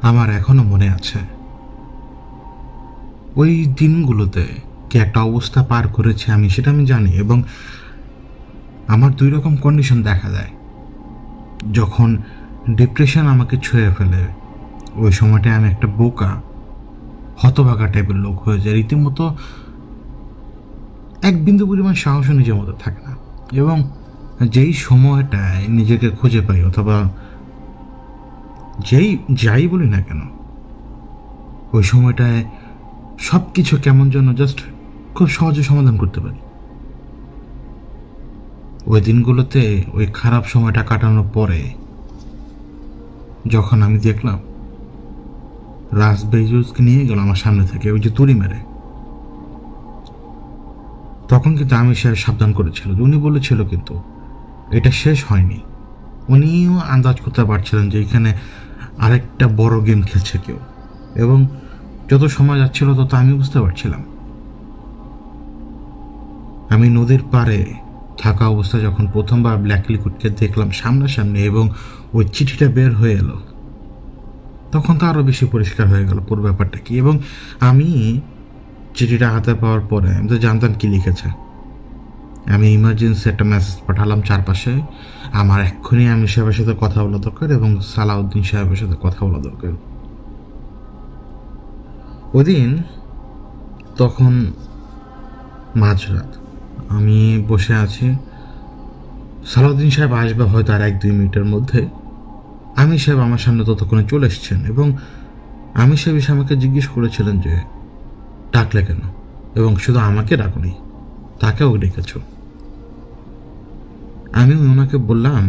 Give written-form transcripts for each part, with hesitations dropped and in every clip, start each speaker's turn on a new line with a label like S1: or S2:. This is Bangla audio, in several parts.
S1: আমার এখনো মনে আছে ওই দিনগুলোতে কি একটা অবস্থা পার করেছে আমি, সেটা আমি জানি। এবং আমার দুই রকম কন্ডিশন দেখা দেয়। যখন ডিপ্রেশন আমাকে ছুঁয়ে ফেলে, ওই সময়টায় আমি একটা বোকা হতভাগা টাইপের লোক হয়ে যায়। রীতিমতো এক বিন্দু পরিমাণ সাহসও নিজের মতো থাকে না। এবং যেই সময়টায় নিজেকে খুঁজে পাই, অথবা যাই বলি না কেন, ওই সময়টায় সব কিছু কেমন যেন জাস্ট খুব সহজে সমাধান করতে পারি। ওই দিনগুলোতে ওই খারাপ সময়টা কাটানোর পরে যখন আমি দেখলাম রাজ বেজুসকে নিয়ে গেল আমার সামনে থেকে, ওই যে তুড়ি মেরে, তখন কিন্তু আমি সে সাবধান করেছিল। উনি বলেছিল কিন্তু এটা শেষ হয়নি। উনিও আন্দাজ করতে পারছিলেন যে এখানে আরেকটা বড় গেম খেলছে কেউ। এবং যত সময় যাচ্ছিল তত আমি বুঝতে পারছিলাম। আমি নদীর পাড়ে থাকা অবস্থায় যখন প্রথমবার ব্ল্যাক লিকুইডকে দেখলাম সামনাসামনি এবং ওই চিঠিটা বের হয়ে এলো, তখন তো আরও বেশি পরিষ্কার হয়ে গেল পুরো ব্যাপারটা কি। এবং আমি চিঠিটা হাতে পাওয়ার পরে আমি তো জানতাম কি লিখেছে। আমি ইমার্জেন্সি একটা মেসেজ পাঠালাম চারপাশে, আমার এক্ষুনি আমি সাহেবের সাথে কথা বলা দরকার এবং সালাউদ্দিন সাহেবের সাথে কথা বলা দরকার। ওদিন তখন মাঝরাত, আমি বসে আছি। সালাউদ্দিন সাহেব আসবে হয়তো আর 1-2 মিনিটের মধ্যে। আমি সাহেব আমার সামনে ততক্ষণে চলে এসছেন এবং আমি সাহেব এসে আমাকে জিজ্ঞেস করেছিলেন যে ডাকলে কেন, এবং শুধু আমাকে ডাকুনি, তাকেও ডেকেছ। আমি ওনাকে বললাম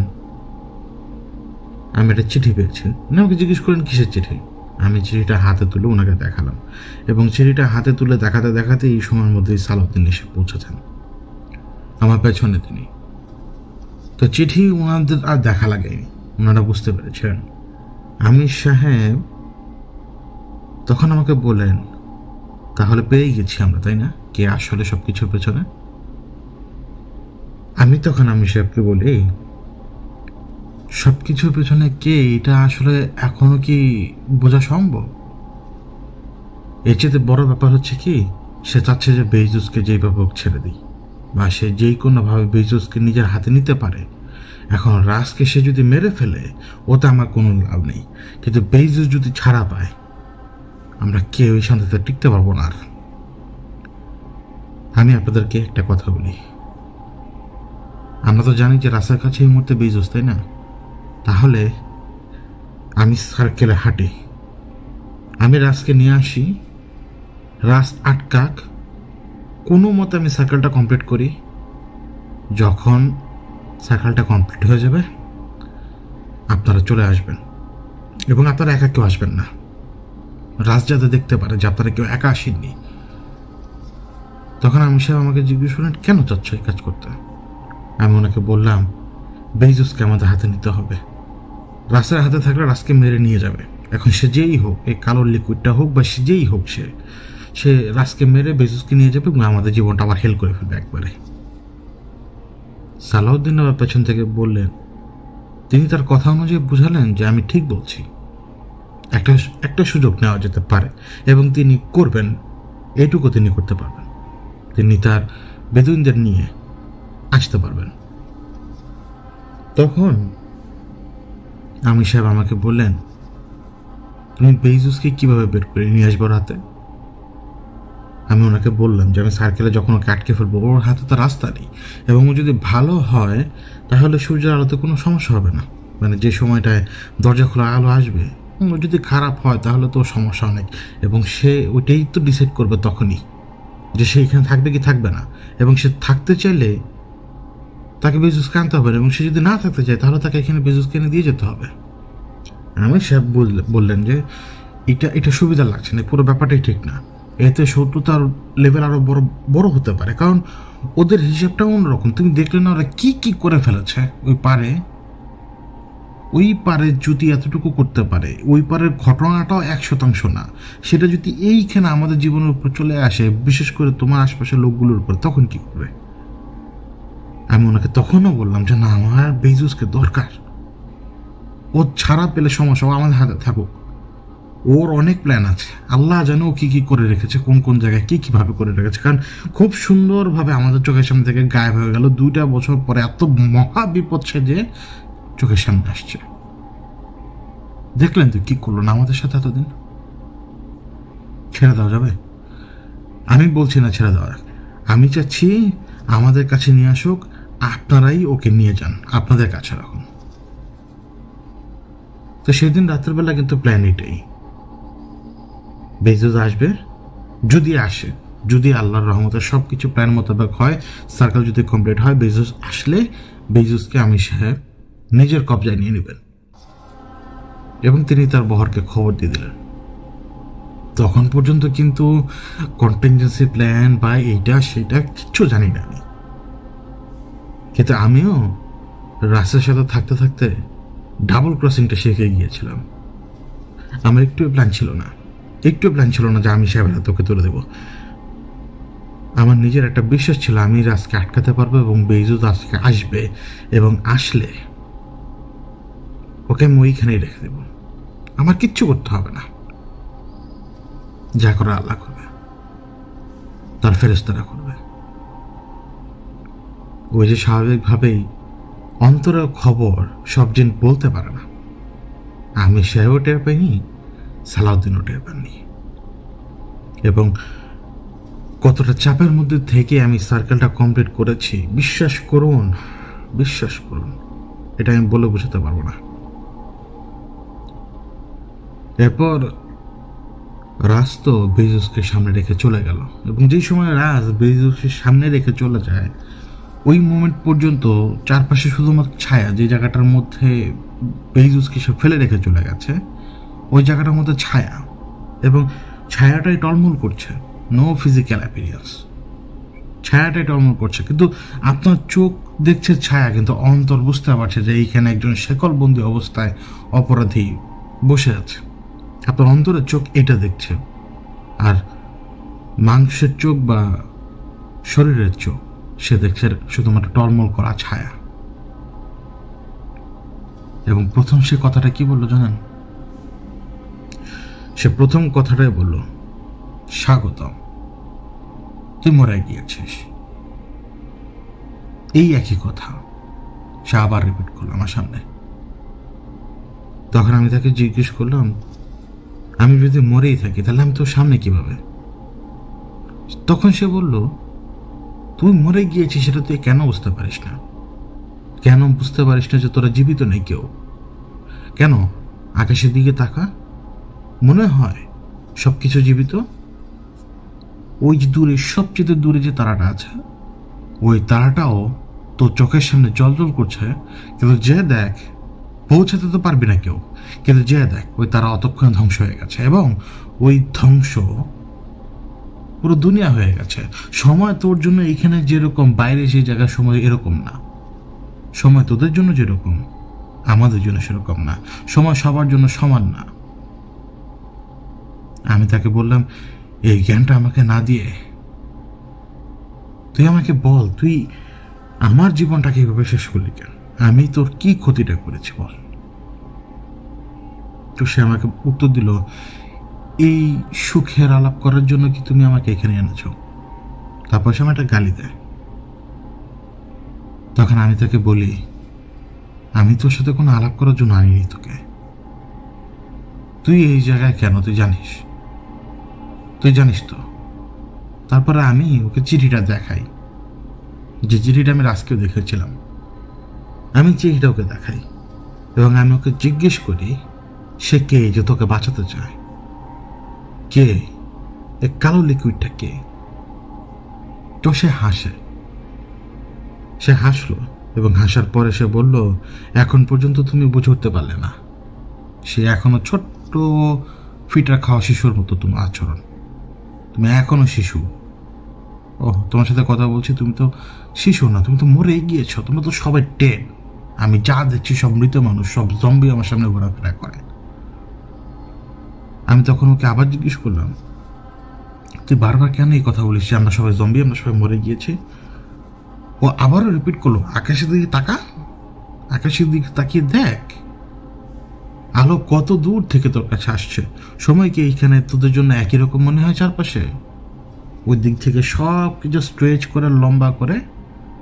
S1: আমি একটা চিঠি পেয়েছি। উনি আমাকে জিজ্ঞেস করেন কিসের চিঠি। আমি চিঠিটা হাতে তুলে ওনাকে দেখালাম এবং চিঠিটা হাতে তুলে দেখাতে দেখাতে এই সময়ের মধ্যেই সালাউদ্দিন এসে পৌঁছেছেন আমার পেছনে। তিনি তো চিঠি ওনাদের আর দেখা লাগেনি, ওনারা বুঝতে পেরেছেন। আমির সাহেব তখন আমাকে বললেন তাহলে পেয়ে গেছি আমরা, তাই না, কে আসলে সব কিছুর পেছনে। আমি তখন আমির সাহেবকে বলি সব কিছুর পেছনে কে, এটা আসলে এখনো কি বোঝা সম্ভব? এর চেয়ে বড় ব্যাপার হচ্ছে কি, সে চাচ্ছে যে বেজুসকে যেইভাবে হোক ছেড়ে দিই, বা সে যেই কোনোভাবে বেজুসকে নিজের হাতে নিতে পারে। এখন রাজকে সে যদি মেরে ফেলে ওতে আমার কোনো লাভ নেই, কিন্তু বেজুস যদি ছাড়া পায় আমরা কেউ এই শান্তিতে টিকতে পারবো না। আর আমি আপনাদেরকে একটা কথা বলি, আমরা তো জানি যে রাস্তার কাছে এই মুহূর্তে বেজুস, তাই না? তাহলে আমি সার্কেলে হাঁটি, আমি রাজকে নিয়ে আসি, রাজ আটকাক, কোনো মতে আমি সার্কেলটা কমপ্লিট করি। যখন সার্কেলটা কমপ্লিট হয়ে যাবে আপনারা চলে আসবেন, এবং আপনারা একা কেউ আসবেন না। রাজ যাতে দেখতে পারে যে আপনারা কেউ একা আসেননি। তখন আমি সাহেব আমাকে জিজ্ঞেস করলেন কেন চাচ্ছ এই কাজ করতে। আমি ওনাকে বললাম বেজুসকে আমাদের হাতে নিতে হবে। রাজের হাতে থাকলে রাজকে মেরে নিয়ে যাবে। এখন সে যেই হোক, এই কালো লিকুইডটা হোক বা সে যেই হোক, সে রাজকে মেরে বেজুসকে নিয়ে যাবে এবং আমাদের জীবনটা আবার হেল করে ফেলবে একবারে। সালাউদ্দিন আবার পেছন থেকে বললেন, তিনি তার কথা অনুযায়ী বুঝালেন যে আমি ঠিক বলছি, একটা সুযোগ নেওয়া যেতে পারে এবং তিনি করবেন, এটুকু তিনি করতে পারবেন। তিনি তার বেদুইনদের নিয়ে আসতে পারবেন। তখন আমি সাহেব আমাকে বললেন তুমি বেজুসকে কিভাবে বের করে নিয়ে আসবো রাতে। আমি ওনাকে বললাম যে আমি সার্কেলে যখন ওকে আটকে ফেলবো, ওর হাতে তো রাস্তা নেই, এবং ও যদি ভালো হয় তাহলে সূর্যের আলোতে কোনো সমস্যা হবে না, মানে যে সময়টায় দরজা খোলা আলো আসবে। ও যদি খারাপ হয় তাহলে তো সমস্যা অনেক, এবং সে ওইটাই তো ডিসাইড করবে তখনই যে সে এখানে থাকবে কি থাকবে না। এবং সে থাকতে চাইলে তাকে বেজুসকে আনতে হবে, এবং সে যদি না থাকতে চায় তাহলে তাকে এখানে বেজুসকে এনে দিয়ে যেতে হবে। আমি সাহেব বললেন যে এটা সুবিধা লাগছে না, পুরো ব্যাপারটাই ঠিক না, এতে শত্রুতার লেভেল আরো বড় বড় হতে পারে, কারণ ওদের হিসেবটা অন্যরকম। তুমি দেখলে না ওরা কি করে ফেলেছে ওই পারে যদি এতটুকু করতে পারে, ওই পারের ঘটনাটাও 100% না, সেটা যদি এইখানে আমাদের জীবনের উপর চলে আসে, বিশেষ করে তোমার আশপাশের লোকগুলোর উপর, তখন কি করবে। আমি ওনাকে তখনও বললাম যে না, আমার বেজুসকে দরকার, ও ছাড়া পেলে সমস্যা, ও আমাদের হাতে থাকুক। ওর অনেক প্ল্যান আছে, আল্লাহ জানে ও কী কী করে রেখেছে, কোন কোন জায়গায় কী কীভাবে করে রেখেছে। কারণ খুব সুন্দরভাবে আমাদের চোখের সামনে থেকে গায়েব হয়ে গেল 2টা বছর পরে, এত মহা বিপদ সে যে চোখের সামনে আসছে। দেখলেন তো কী করলো না আমাদের সাথে এতদিন। ছেড়ে দেওয়া যাবে? আমি বলছি না ছেড়ে দেওয়া, আমি চাচ্ছি আমাদের কাছে নিয়ে আসুক, আপনারাই ওকে নিয়ে যান, আপনাদের কাছে রাখুন। তো সেদিন রাতের বেলা কিন্তু প্ল্যান এটাই, বেজুস আসবে, যদি আসে, যদি আল্লাহর রহমতে সব কিছু প্ল্যান মোতাবেক হয়, সার্কেল যদি কমপ্লিট হয়, বেজুস আসলে বেজুসকে আমির সাহেব নিজের কবজায় নিয়ে নেবেন এবং তিনি তার বহরকে খবর দিয়ে দিলেন। তখন পর্যন্ত কিন্তু কন্টিনজেন্সি প্ল্যান বা এইটা সেটা কিচ্ছু জানি না আমি। কিন্তু আমিও রাসের সাথে থাকতে থাকতে ডাবল ক্রসিংটা শিখে গিয়েছিলাম। আমার একটু প্ল্যান ছিল না যে আমি সাহেবের হাতে ওকে তুলে দেবো। আমার নিজের একটা বিশ্বাস ছিল আমি রাজকে আটকাতে পারবো এবং বেইজুস আজকে আসবে, এবং আসলে ওকে আমি ওইখানেই রেখে দেব, আমার কিচ্ছু করতে হবে না, যা করে আল্লাহ করবে, তার ফেরেশতারা করবে। ওই যে স্বাভাবিকভাবেই অন্তরের খবর সব জিন বলতে পারে না, আমি সাহেবও টের পাইনি, সালাউদ্দিনও টের পাননি। এবং কতটা চাপের মধ্যে থেকে আমি সার্কেলটা কমপ্লিট করেছি বিশ্বাস করুন, এটা আমি বলে বোঝাতে পারবো না। এরপর রাজ তো বেজুসকে সামনে রেখে চলে গেল, এবং যেই সময় রাজ বেজুসকে সামনে রেখে চলে যায় ওই মোমেন্ট পর্যন্ত চারপাশে শুধুমাত্র ছায়া, যে জায়গাটার মধ্যে বেজুসকে সে ফেলে রেখে চলে গেছে ওই জায়গাটার মধ্যে ছায়া, এবং ছায়াটাই টলমল করছে, নো ফিজিক্যাল অ্যাপিয়ারেন্স, ছায়াটাই টলমল করছে। কিন্তু আপনার চোখ দেখছে ছায়া, কিন্তু অন্তর বুঝতে পারছে যে এইখানে একজন শেকলবন্দি অবস্থায় অপরাধী বসে আছে। আপনার অন্তরের চোখ এটা দেখছে, আর মাংসের চোখ বা শরীরের চোখ সে দেখছে শুধুমাত্র টলমল করা ছায়া। এবং প্রথম সে কথাটা কি বললো জানেন? সে প্রথম কথাটাই বলল, স্বাগতম, তুই মরে গিয়েছিস। এই একই কথা সে আবার রিপিট করলো আমার সামনে। তখন আমি তাকে জিজ্ঞেস করলাম, আমি যদি মরেই থাকি তাহলে আমি তোর সামনে কিভাবে? তখন সে বলল, তুই মরে গিয়েছিস সেটা তুই কেন বুঝতে পারিস না? কেন বুঝতে পারিস না যে তোরা জীবিত নেই কেউ? কেন আকাশের দিকে তাকা, মনে হয় সব কিছু জীবিত। ওই যে দূরে, সবচেয়ে দূরে যে তারাটা আছে, ওই তারাটাও তোর চোখের সামনে জলজল করছে, কিন্তু যে দেখ, পৌঁছাতে তো পারবি না কেউ, কিন্তু যে দেখ ওই তারা অতক্ষণ ধ্বংস হয়ে গেছে, এবং ওই ধ্বংস পুরো দুনিয়া হয়ে গেছে। সময় তোর জন্য এখানে যেরকম, বাইরে যে জায়গায় সময় এরকম না, সময় তোদের জন্য যেরকম আমাদের জন্য সেরকম না, সময় সবার জন্য সমান না। আমি তাকে বললাম, এই জ্ঞানটা আমাকে না দিয়ে তুই আমাকে বল, তুই আমার জীবনটাকে এভাবে শেষ করলি কেন? আমি তোর কি ক্ষতিটা করেছি বল। তো সে আমাকে উত্তর দিল, এই সুখের আলাপ করার জন্য কি তুমি আমাকে এখানে এনেছ? তারপর সে আমাকে একটা গালি দেয়। তখন আমি তাকে বলি, আমি তোর সাথে কোনো আলাপ করার জন্য আনিনি তোকে, তুই এই জায়গায় কেন তুই জানিস তো। তারপরে আমি ওকে চিঠিটা দেখাই, যে চিঠিটা আমি রাজকেও দেখেছিলাম, আমি চিঠিটা ওকে দেখাই, এবং আমি ওকে জিজ্ঞেস করি সে কে যে তোকে বাঁচাতে চায়, কে এ কালো লিকুইডটা কে? তো সে হাসলো, এবং হাসার পরে সে বলল, এখন পর্যন্ত তুমি বুঝে উঠতে পারলে না, সে এখনো ছোট্ট ফিটা খাওয়া শিশুর মতো তোমার আচরণ, তুমি এখনো শিশু। ও তোমার সাথে কথা বলছি, তুমি তো শিশু না, তুমি তো মরে গিয়েছ, তোমরা তো সবাই ডেড। আমি যা দেখছি সব মৃত মানুষ, সব জম্বি আমার সামনে ঘোরাফেরা করে। আমি তখন ওকে আবার জিজ্ঞেস করলাম, তুই বারবার কেন এই কথা বলিস যে আমরা সবাই জম্বি, আমরা সবাই মরে গিয়েছি? ও আবারও রিপিট করলো, আকাশের দিকে তাকা, আকাশের দিকে তাকিয়ে দেখ, আলো কত দূর থেকে তোর কাছে আসছে, সময় কি এইখানে তোদের জন্য একই রকম মনে হয় চারপাশে? ওই দিক থেকে সব কিছু স্ট্রেচ করে লম্বা করে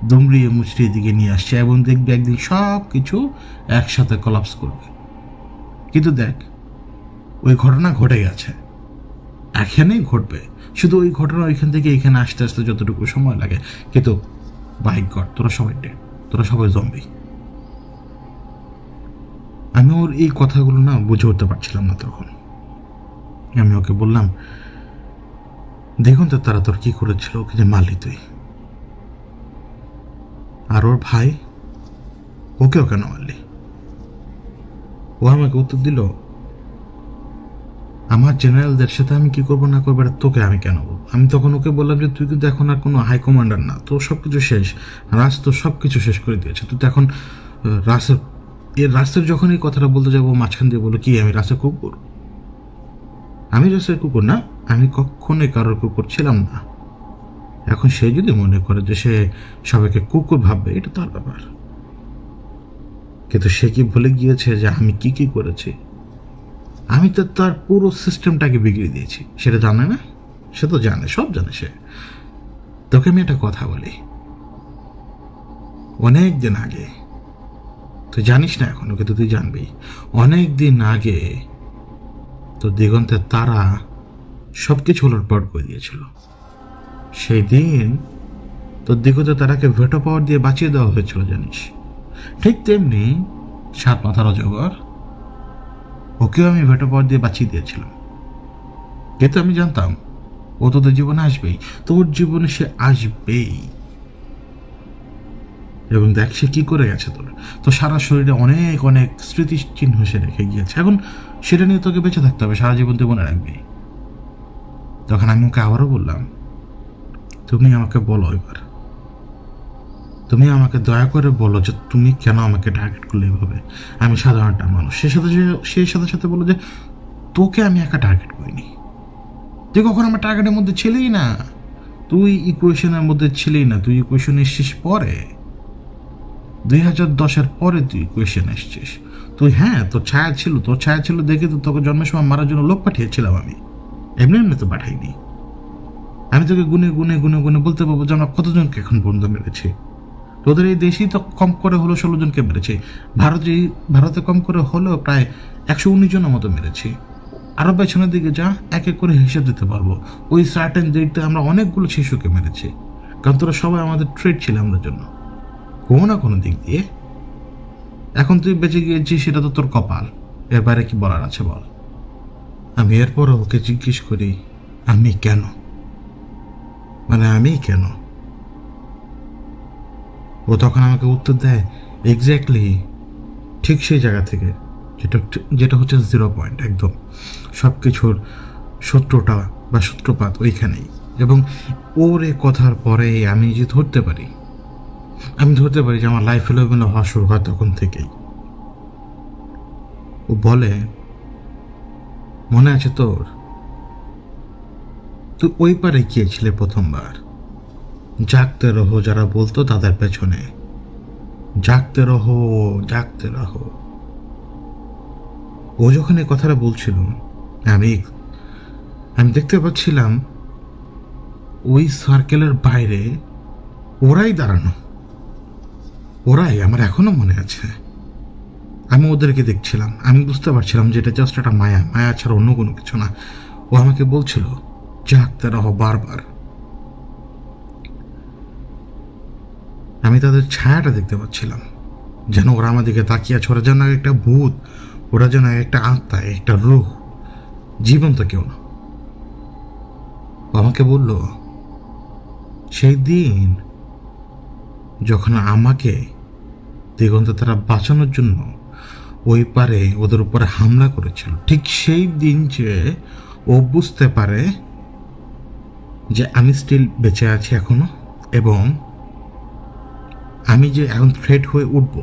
S1: দুমড়িয়ে মুচড়িয়ে দিকে নিয়ে আসছে, এবং দেখবি একদিন সব কিছু একসাথে কলাপস করবে। কিন্তু দেখ, ওই ঘটনা ঘটে গেছে, এখানেই ঘটবে। শুধু ওই ঘটনা ওইখান থেকে এখানে আসতে আসতে যতটুকু সময় লাগে, কিন্তু বাই গড তোরা সবাই ডেড, তোরা সবাই জম্বি। আমি ওর এই কথাগুলো না বুঝে উঠতে পারছিলাম না তখন। আমি ওকে বললাম, দেখুন তো তারা তোর কি করেছিল, ওকে যে মারলি তুই, আর ওর ভাই, ওকেও কেন মারলি? ও আমাকে উত্তর দিল, আমার জেনারেলদের সাথে আমি কি করবো না করবো তোকে আমি কেন বলবো? আমি তখন ওকে বললাম যে তুই কিন্তু এখন আর কোনো হাই কমান্ডার না, তোর সব কিছু শেষ, রাজ তো সব কিছু শেষ করে দিয়েছে, তুই তো এখন রাসের যখন এই কথাটা বলতে যাবো মাঝখান দিয়ে বলো কি আমি রাসের কুকুর? আমি রাসের কুকুর না, আমি কখনোই কারোর কুকুর ছিলাম না। এখন সে যদি মনে করে যে সে সবাইকে কুকুর ভাববে, এটা তার ব্যাপার, কিন্তু সে কি ভুলে গিয়েছে যে আমি কি কি করেছি? আমি তো তার পুরো সিস্টেমটাকে বিগড়ে দিয়েছি, সেটা জানে না? সে তো জানে, সব জানে সে। তোকে আমি একটা কথা বলি, অনেক দিন আগে, তুই জানিস না এখনো, কিন্তু তুই জানবি, অনেক দিন আগে তো দিগন্তের তারা সবকিছু উলটপালট করে দিয়েছিল। সেই দিন তোর দিগন্তের তারাকে ভেটো পাওয়ার দিয়ে বাঁচিয়ে দেওয়া হয়েছিল, জানিস? ঠিক তেমনি 7 মাথার অজগর, ওকেও আমি ভেটো পাওয়ার দিয়ে বাঁচিয়ে দিয়েছিলাম। কিন্তু আমি জানতাম ও তোদের জীবনে আসবেই, তোর জীবনে সে আসবেই। এবং দেখ সে কি করে গেছে, তোর সারা শরীরে অনেক অনেক স্মৃতিচিহ্ন সে রেখে গিয়েছে। এখন সেটা নিয়ে তোকে বেঁচে থাকতে হবে, সারা জীবন তুই মনে রাখবি। তখন আমি ওকে আবারও বললাম, তুমি আমাকে বলো এবার, তুমি আমাকে দয়া করে বলো যে তুমি কেন আমাকে টার্গেট করলে এভাবে? আমি সাধারণ একটা মানুষ। সেই সাথে সাথে বলো যে তোকে আমি একা টার্গেট করিনি, তুই কখন আমার টার্গেটের মধ্যে ছিলেই না, তুই ইকুয়েশনের মধ্যে ছিলেই না, তুই ইকুয়েশন এসছিস পরে, 2010-এর পরে তুই ইকুয়েশন এসছিস। তুই, হ্যাঁ তোর ছায়া ছিল দেখে তো তোকে জন্মের সময় মারার জন্য লোক পাঠিয়েছিলাম আমি, এমনি এমনি তো পাঠাইনি। আমি তোকে গুনে গুনে গুনে গুনে বলতে পারবো যে আমরা কতজনকে এখন পর্যন্ত মেরেছি। তোদের এই দেশেই তো কম করে হলো 16 জনকে মেরেছি, ভারতে কম করে হলেও প্রায় 119 জনের মতো মেরেছি। আরো পেছনের দিকে যা, এক এক করে হিসেব দিতে পারবো। ওই সার্টেন ডেটে আমরা অনেকগুলো শিশুকে মেরেছি, কারণ তোরা সবাই আমাদের ট্রেড ছিল আমাদের জন্য কোনো না কোনো দিক দিয়ে। এখন তুই বেঁচে গিয়েছিস, সেটা তো তোর কপাল, এর বাইরে কি বলার আছে বল? আমি এরপরও ওকে জিজ্ঞেস করি, আমি কেন, আমি কেন? ও তখন আমাকে উত্তর দেয় এক্স্যাক্টলি ঠিক সেই জায়গা থেকে, যেটা হচ্ছে 0 পয়েন্ট, একদম সব কিছুর সূত্রটা বা সূত্রপাত ওইখানেই। এবং ওর এ কথার পরে আমি যে ধরতে পারি যে আমার লাইফ এলোমেলো হওয়া শুরু হয় তখন থেকেই। ও বলে, মনে আছে তোর, তুই ওই পারে গিয়েছিলে প্রথমবার, জাগতে রহো যারা বলতো তাদের পেছনে, জাগতে রহো জাগতে রহো। ও যখন এই কথাটা বলছিল, আমি দেখতে পাচ্ছিলাম ওই সার্কেলের বাইরে ওরাই দাঁড়ানো, আমার এখনো মনে আছে। আমি ওদেরকে দেখছিলাম, আমি বুঝতে পারছিলাম যে এটা জাস্ট একটা মায়া ছাড়া অন্য কোনো কিছু না। ও আমাকে বলছিল জাগতে রহো বারবার। আমি তাদের ছায়াটা দেখতে পাচ্ছিলাম, যেন ওরা আমাদেরকে তাকিয়ে আছে, ওরা যেন একটা ভূত, ওরা যেন একটা আত্মা, একটা রূহ, জীবন্ত কেউ না। আমাকে বলল, সেই দিন যখন আমাকে দিগন্ত তারা বাঁচানোর জন্য ওই পারে ওদের উপরে হামলা করেছিল, ঠিক সেই দিন যে ও বুঝতে পারে যে আমি স্টিল বেঁচে আছি এখনো, এবং আমি যে এখন থ্রেট হয়ে উঠব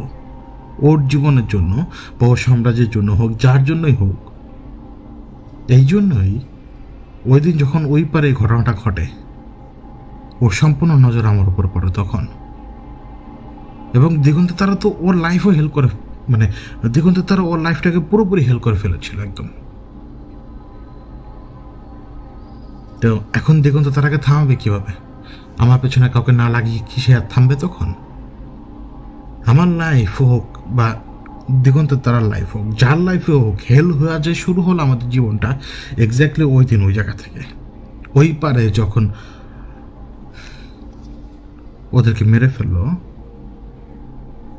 S1: ওর জীবনের জন্য বা ওর সাম্রাজ্যের জন্য হোক, যার জন্যই হোক। এই জন্যই ওই দিন যখন ওই পারে এই ঘটনাটা ঘটে, ওর সম্পূর্ণ নজর আমার উপর পড়ে তখন। এবং দিগন্ত তারা তো ওর লাইফও হেল্প করে মানে দিগন্ত তারা ওর লাইফটাকে পুরোপুরি হেল করে ফেলেছিল একদম। তো এখন দিগন্ত তারাকে থামাবে কিভাবে? আমার পেছনে কাউকে না লাগিয়ে কি সে আর থামবে তখন? আমার লাইফ হোক বা দিগন্ত তারার লাইফ হোক, যার লাইফে হোক, হেল হয়ে যে শুরু হলো আমাদের জীবনটা এক্স্যাক্টলি ওই দিন ওই জায়গা থেকে। ওই পারে যখন ওদেরকে মেরে ফেললো,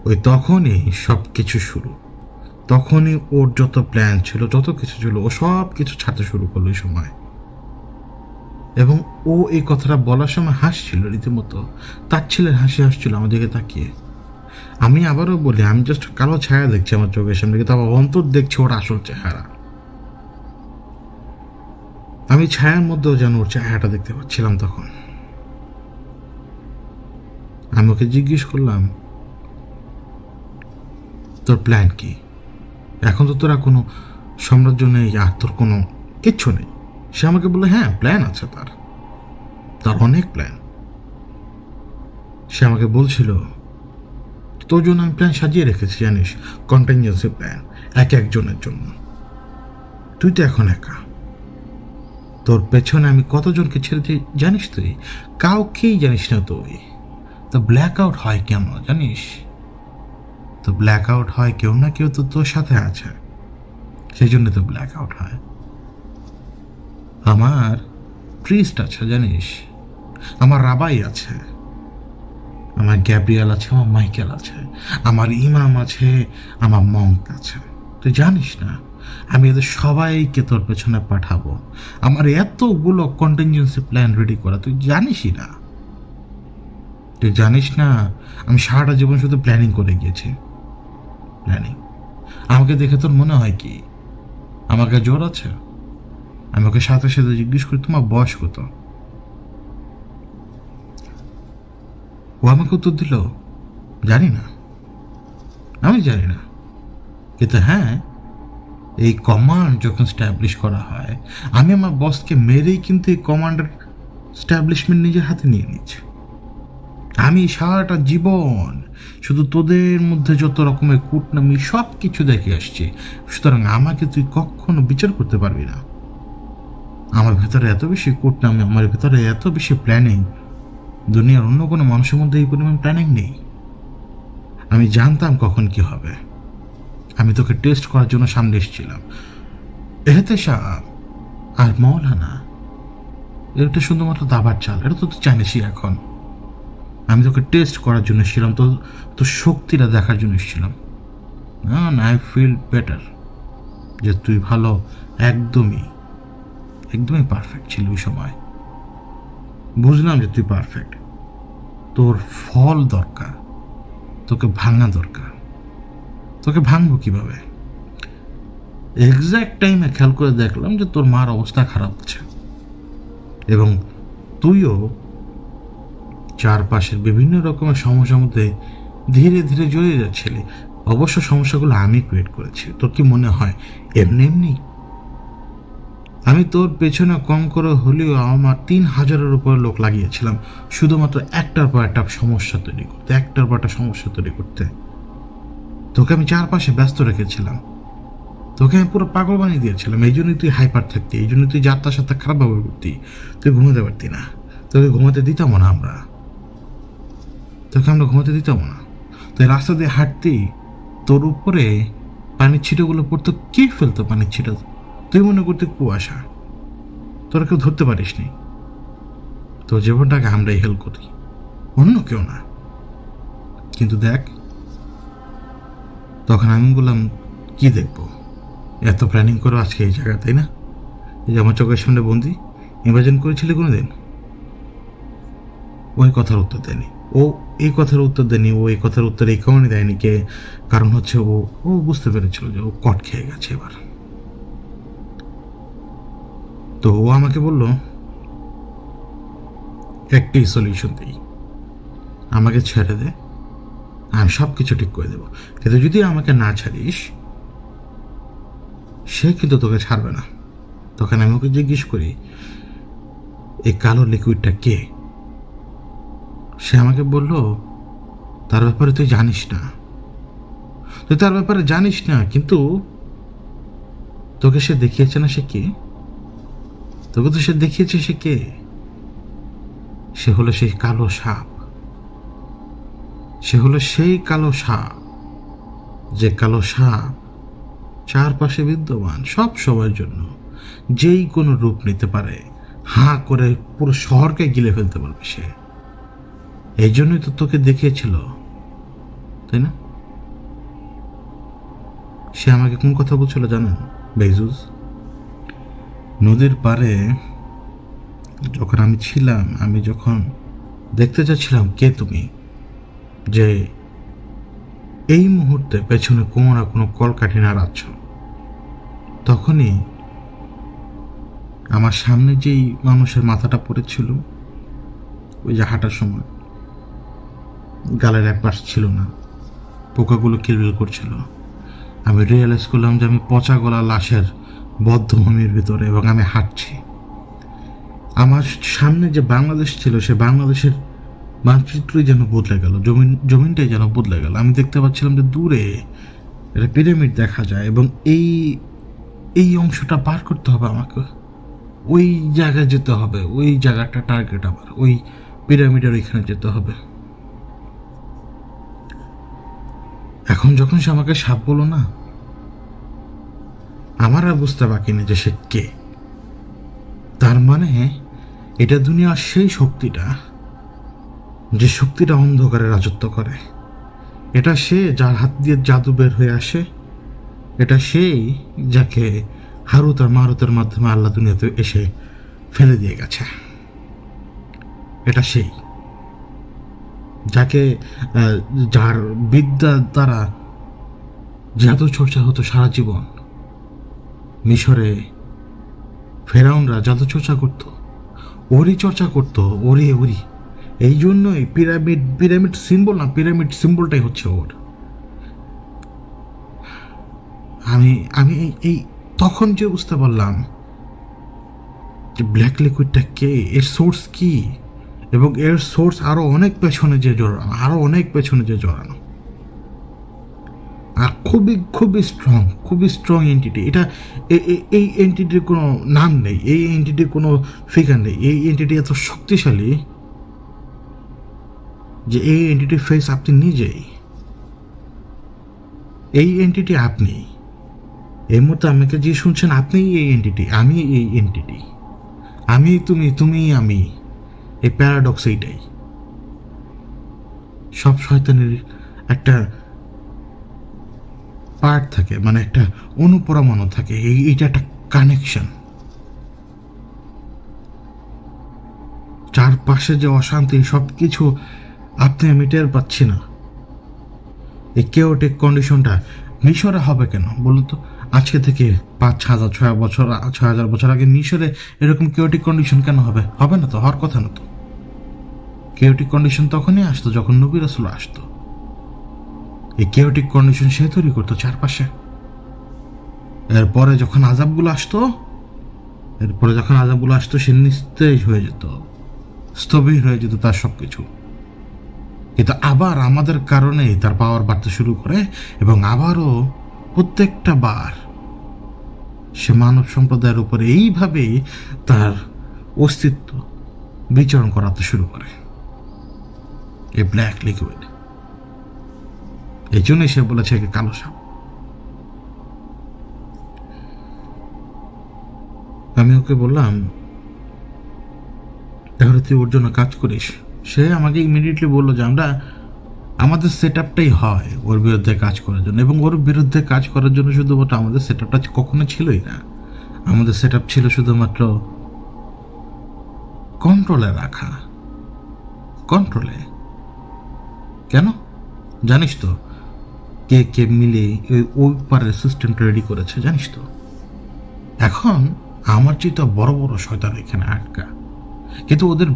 S1: ওই তখনই সব কিছু শুরু। তখনই ওর যত প্ল্যান ছিল, যত কিছু ছিল, ও সব কিছু ছাড়তে শুরু করলো ওই সময়। এবং ও এই কথাটা বলার সময় হাসছিল রীতিমতো, তার ছেলের হাসি হাসছিল আমার দিকে তাকিয়ে। আমি আবারও বলি, আমি জাস্ট কালো ছায়া দেখছি আমার চোখের সামনে, কিন্তু আমার অন্তর দেখছি ওর আসল চেহারা। আমি ছায়ার মধ্যেও যেন ওর চেহারাটা দেখতে পাচ্ছিলাম তখন। আমি ওকে জিজ্ঞেস করলাম, তোর প্ল্যান কি? এখন তো তোরা কোনো সাম্রাজ্য নেই আর তোর কোনো কিচ্ছু নেই। সে আমাকে বললো, হ্যাঁ প্ল্যান আছে তার অনেক প্ল্যান। সে আমাকে বলছিল, তোর জন্য আমি প্ল্যান সাজিয়ে রেখেছি জানিস, কন্টিনজেন্সি প্ল্যান একজনের জন্য। তুই তো এখন একা, তোর পেছনে আমি কতজনকে ছেড়ে দিই জানিস তুই? কাউকেই জানিস না তুই। তো ব্ল্যাক আউট হয় কেন জানিস? তো ব্ল্যাক আউট হয় কেউ না কেউ তো তোর সাথে আছে, সেই জন্য তো ব্ল্যাক আউট হয়। আমার প্রিস্ট আছে জানিস, আমার রাবাই আছে, আমার গ্যাব্রিয়েল আছে, আমার মাইকেল আছে, আমার ইমাম আছে, আমার মঙ্ক আছে। তুই জানিস না আমি এদের সবাইকে তোর পেছনে পাঠাবো। আমার এতগুলো কন্টিনজেন্সি প্ল্যান রেডি করা তুই জানিসই না। তুই জানিস না আমি সারাটা জীবন শুধু প্ল্যানিং করে গিয়েছি, প্ল্যানিং। আমাকে দেখে তোর মনে হয় কি আমাকে জোর আছে? আমি ওকে সাথে সাথে জিজ্ঞেস করি, তোমার বয়স কত? ও আমাকে উত্তর দিল, জানি না, আমি জানি না। কিন্তু হ্যাঁ, এই কমান্ড যখন স্ট্যাবলিশ করা হয়, আমি আমার বসকে মেরেই কিন্তু এই কমান্ডের স্ট্যাবলিশমেন্ট নিজের হাতে নিয়ে নিচ্ছি। আমি সারাটা জীবন শুধু তোদের মধ্যে যত রকমের কূটনামি সব কিছু দেখে আসছি, সুতরাং আমাকে তুই কখনো বিচার করতে পারবি না। আমার ভেতরে এত বেশি কূটনামি, আমার ভেতরে এত বেশি প্ল্যানিং, দুনিয়ার অন্য কোনো মানুষের মধ্যে এই পরিমাণ প্ল্যানিং নেই। আমি জানতাম কখন কি হবে। আমি তোকে টেস্ট করার জন্য সামনে এসেছিলাম। এতে শাহ আর মৌলানা এটা শুধুমাত্র দাবার চাল, এটা তো তুই জানিসই। এখন আমি তোকে টেস্ট করার জন্য এসেছিলাম, তোর শক্তিটা দেখার জন্য এসেছিলাম। আই ফিল বেটার যে তুই ভালো, একদমই পারফেক্ট ছিল ওই সময়। বুঝলাম যে তুই পারফেক্ট, তোর ফল দরকার, তোকে ভাঙা দরকার। তোকে ভাঙবো কিভাবে? এক্স্যাক্ট টাইমে খেয়াল করে দেখলাম যে তোর মার অবস্থা খারাপ আছে এবং তুইও চারপাশের বিভিন্ন রকমের সমস্যার মধ্যে ধীরে ধীরে জড়িয়ে যাচ্ছিলি। অবশ্য সমস্যাগুলো আমি ক্রিয়েট করেছি। তোর কি মনে হয় এমনি? আমি তোর পেছনে কম করে হলেও আমার 3000-এর উপর লোক লাগিয়েছিলাম শুধুমাত্র একটার পর একটা সমস্যা তৈরি করতে। তোকে আমি চারপাশে ব্যস্ত রেখেছিলাম, তোকে আমি পুরো পাগল বানিয়ে দিয়েছিলাম। এই জন্যই তুই হাইপার থাকতি, এই জন্যই তুই যাত্রার সাথে খারাপ ব্যবহার করতি। তুই ঘুমাতে পারতি না, তোকে ঘুমাতে দিতাম না আমরা ঘুমাতে দিতাম না। তুই রাস্তা দিয়ে হাঁটতি, তোর উপরে পানির ছিটোগুলো পড়তো। কে ফেলতো পানির ছিটো? তুই মনে করতে কুয়াশা, তোরা কেউ ধরতে পারিস নি। তোর জীবনটাকে আমরাই হেল্প করি, অন্য কেউ না। কিন্তু দেখ, তখন আমি বললাম, কি দেখবো? এত প্ল্যানিং করো আজকে এই জায়গা, তাই না? এই যে আমার চোখের সামনে বন্দি, ইমাজিন করেছিলি কোনোদিন? ওই কথার উত্তর দেয়নি ও, এই কথার উত্তর দেয়নি ও, এই কথার উত্তর এই কারণে দেয়নি কে, কারণ হচ্ছে ও বুঝতে পেরেছিল যে ও কট খেয়ে গেছে এবার। তো ও আমাকে বলল, একটাই সলিউশন দিই, আমাকে ছেড়ে দে, আমি সব কিছু ঠিক করে দেবো। কিন্তু যদি আমাকে না ছাড়িস, সে কিন্তু তোকে ছাড়বে না। তখন আমি ওকে জিজ্ঞেস করি, এই কালো লিকুইডটা কে? সে আমাকে বলল, তার ব্যাপারে তুই জানিস না, তুই তার ব্যাপারে জানিস না, কিন্তু তোকে সে দেখিয়েছে না সে কে? তোকে তো সে দেখিয়েছে সে কে? সে হলো সেই কালো সাপ। সে হলো সেই কালো সাপ, যে কালো সাপ চারপাশে বিদ্যমান সব সময়ের জন্য, যেই কোনো রূপ নিতে পারে, হাঁ করে পুরো শহরকে গিলে ফেলতে পারবে সে। এই জন্যই তো তোকে দেখিয়েছিল, তাই না? সে আমাকে কোন কথা বলছিল জানেন বেজুস? নদীর পাড়ে যখন আমি ছিলাম, আমি যখন দেখতে চাচ্ছিলাম কে তুমি, যে এই মুহূর্তে পেছনে কোনো না কোনো কলকাঠি নাড়াচ্ছ, তখনই আমার সামনে যেই মানুষের মাথাটা পড়েছিল, ওই যে হাঁটার সময় গালের এক পাশ ছিল না, পোকাগুলো কিলবিল করছিল, আমি রিয়েলাইজ করলাম যে আমি পচা গলা লাশের বদ্ধভূমির ভিতরে, এবং আমি হাঁটছি। আমার সামনে যে বাংলাদেশ ছিল, সে বাংলাদেশের মানচিত্রই যেন বদলে গেল, জমিনটাই যেন বদলে গেল। আমি দেখতে পাচ্ছিলাম যে দূরে একটা পিরামিড দেখা যায়, এবং এই অংশটা পার করতে হবে আমাকে, ওই জায়গায় যেতে হবে, ওই জায়গাটা টার্গেট আমার, ওই পিরামিডের ওইখানে যেতে হবে। এখন যখন সে আমাকে সাপ বলো না, আমার আর বুঝতে বাকি নেই যে সে কে। তার মানে এটা দুনিয়ার সেই শক্তিটা, যে শক্তিটা অন্ধকারে রাজত্ব করে। এটা সে যার হাত দিয়ে জাদু বের হয়ে আসে। এটা সেই যাকে হারুত আর মারুতের মাধ্যমে আল্লাহ দুনিয়াতে এসে ফেলে দিয়ে গেছে। এটা সেই যাকে, যার বিদ্যা দ্বারা জাদু চর্চা হতো সারা জীবন। মিশরে ফেরাউনরা জাদু চর্চা করত, ওরই চর্চা করতো, ওরি। এই জন্যই পিরামিড সিম্বল না, পিরামিড সিম্বলটাই হচ্ছে ওর। আমি এই তখন যে বুঝতে পারলাম যে ব্ল্যাক লিকুইডটা কে, এর সোর্স কি, এবং এর সোর্স আরো অনেক পেছনে যে জড়ানো, আর খুবই স্ট্রং এন্টিটি। এটা এই এন্টিটির কোনো নাম নেই, এই এন্টিটির কোনো ফিগার নেই। এই এন্টিটি এত শক্তিশালী যে এই এন্টিটির ফেস আপনি নিজেই। এই এন্টিটি আপনি, এই মুহূর্তে আমাকে যে শুনছেন, আপনি এই এন্টিটি, আমি এই এন্টিটি, আমি তুমি আমি। এই প্যারাডক্স এইটাই। সব শয়তানের একটা পার্ট থাকে, মানে একটা অনুপরমাণু থাকে, এইটা একটা কানেকশন। চারপাশে যে অশান্তি, সব কিছু আপনি আমি টের পাচ্ছি না। এই কেওটিক কন্ডিশনটা মিশরে হবে কেন বলুন তো? আজকে থেকে 5,000-6,000 বছর আগে মিশরে এরকম কেওটিক কন্ডিশন কেন হবে? হবে না তো, হওয়ার কথা না তো। কেওটিক কন্ডিশন তখনই আসতো যখন নবী রাসূল আসতো। এই কেওটিক কন্ডিশন সে তৈরি করতো চারপাশে। এরপরে যখন আযাবগুলো আসতো, সে নিস্তেজ হয়ে যেত, স্থবির হয়ে যেত তার সবকিছু। কিন্তু আবার আমাদের কারণেই তার পাওয়ার বাড়তে শুরু করে, এবং আবারও প্রত্যেকটা বার সে মানব সম্প্রদায়ের উপরে এইভাবেই তার অস্তিত্ব বিচরণ করাতে শুরু করে, এই ব্ল্যাক লিকুইড। এই জন্যই সে বলেছে একে কালো সাপ। আমি ওকে বললাম, তাহলে তুই ওর জন্য কাজ করিস। সে আমাকে ইমিডিয়েটলি বললো যে আমাদের সেট আপটাই হয় ওর বিরুদ্ধে কাজ করার জন্য, এবং ওর বিরুদ্ধে কাজ করার জন্য শুধুমাত্র আমাদের সেট আপটা কখনো ছিলই না। আমাদের সেট আপ ছিল শুধুমাত্র কন্ট্রোলে রাখা। কন্ট্রোলে কেন জানিস তো? কে মিলে ওই পারের সিস্টেমটা রেডি করেছে জানিস তো? এখন আমার চেয়ে তো বড় বড় শয়তান এখানে আটকা, কিন্তু ওদের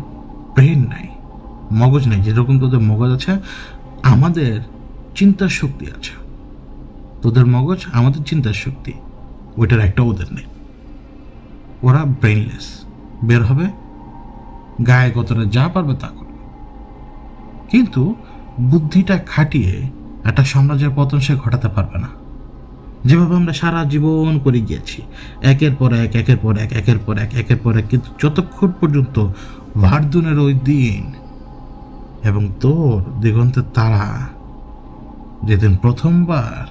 S1: ব্রেন নাই, মগজ নেই। যেরকম তোদের মগজ আছে, আমাদের চিন্তার শক্তি আছে। তোদের মগজ, আমাদের চিন্তার শক্তি, ওইটার একটা ওদের নেই। ওরা ব্রেনলেস, বের হবে গায়ে গতরে যা পারবে তা করবে। কিন্তু বুদ্ধিটা খাটিয়ে একটা সাম্রাজ্যের পতন সে ঘটাতে পারবে না। যেভাবে আমরা সারা জীবন করে গিয়েছি, একের পর এক, একের পর এক, একের পর এক, একের পর এক, কিন্তু যতক্ষণ পর্যন্ত ভার্দুনের ওই দিন এবং তোর দিগন্তের তারা যেদিন প্রথমবার,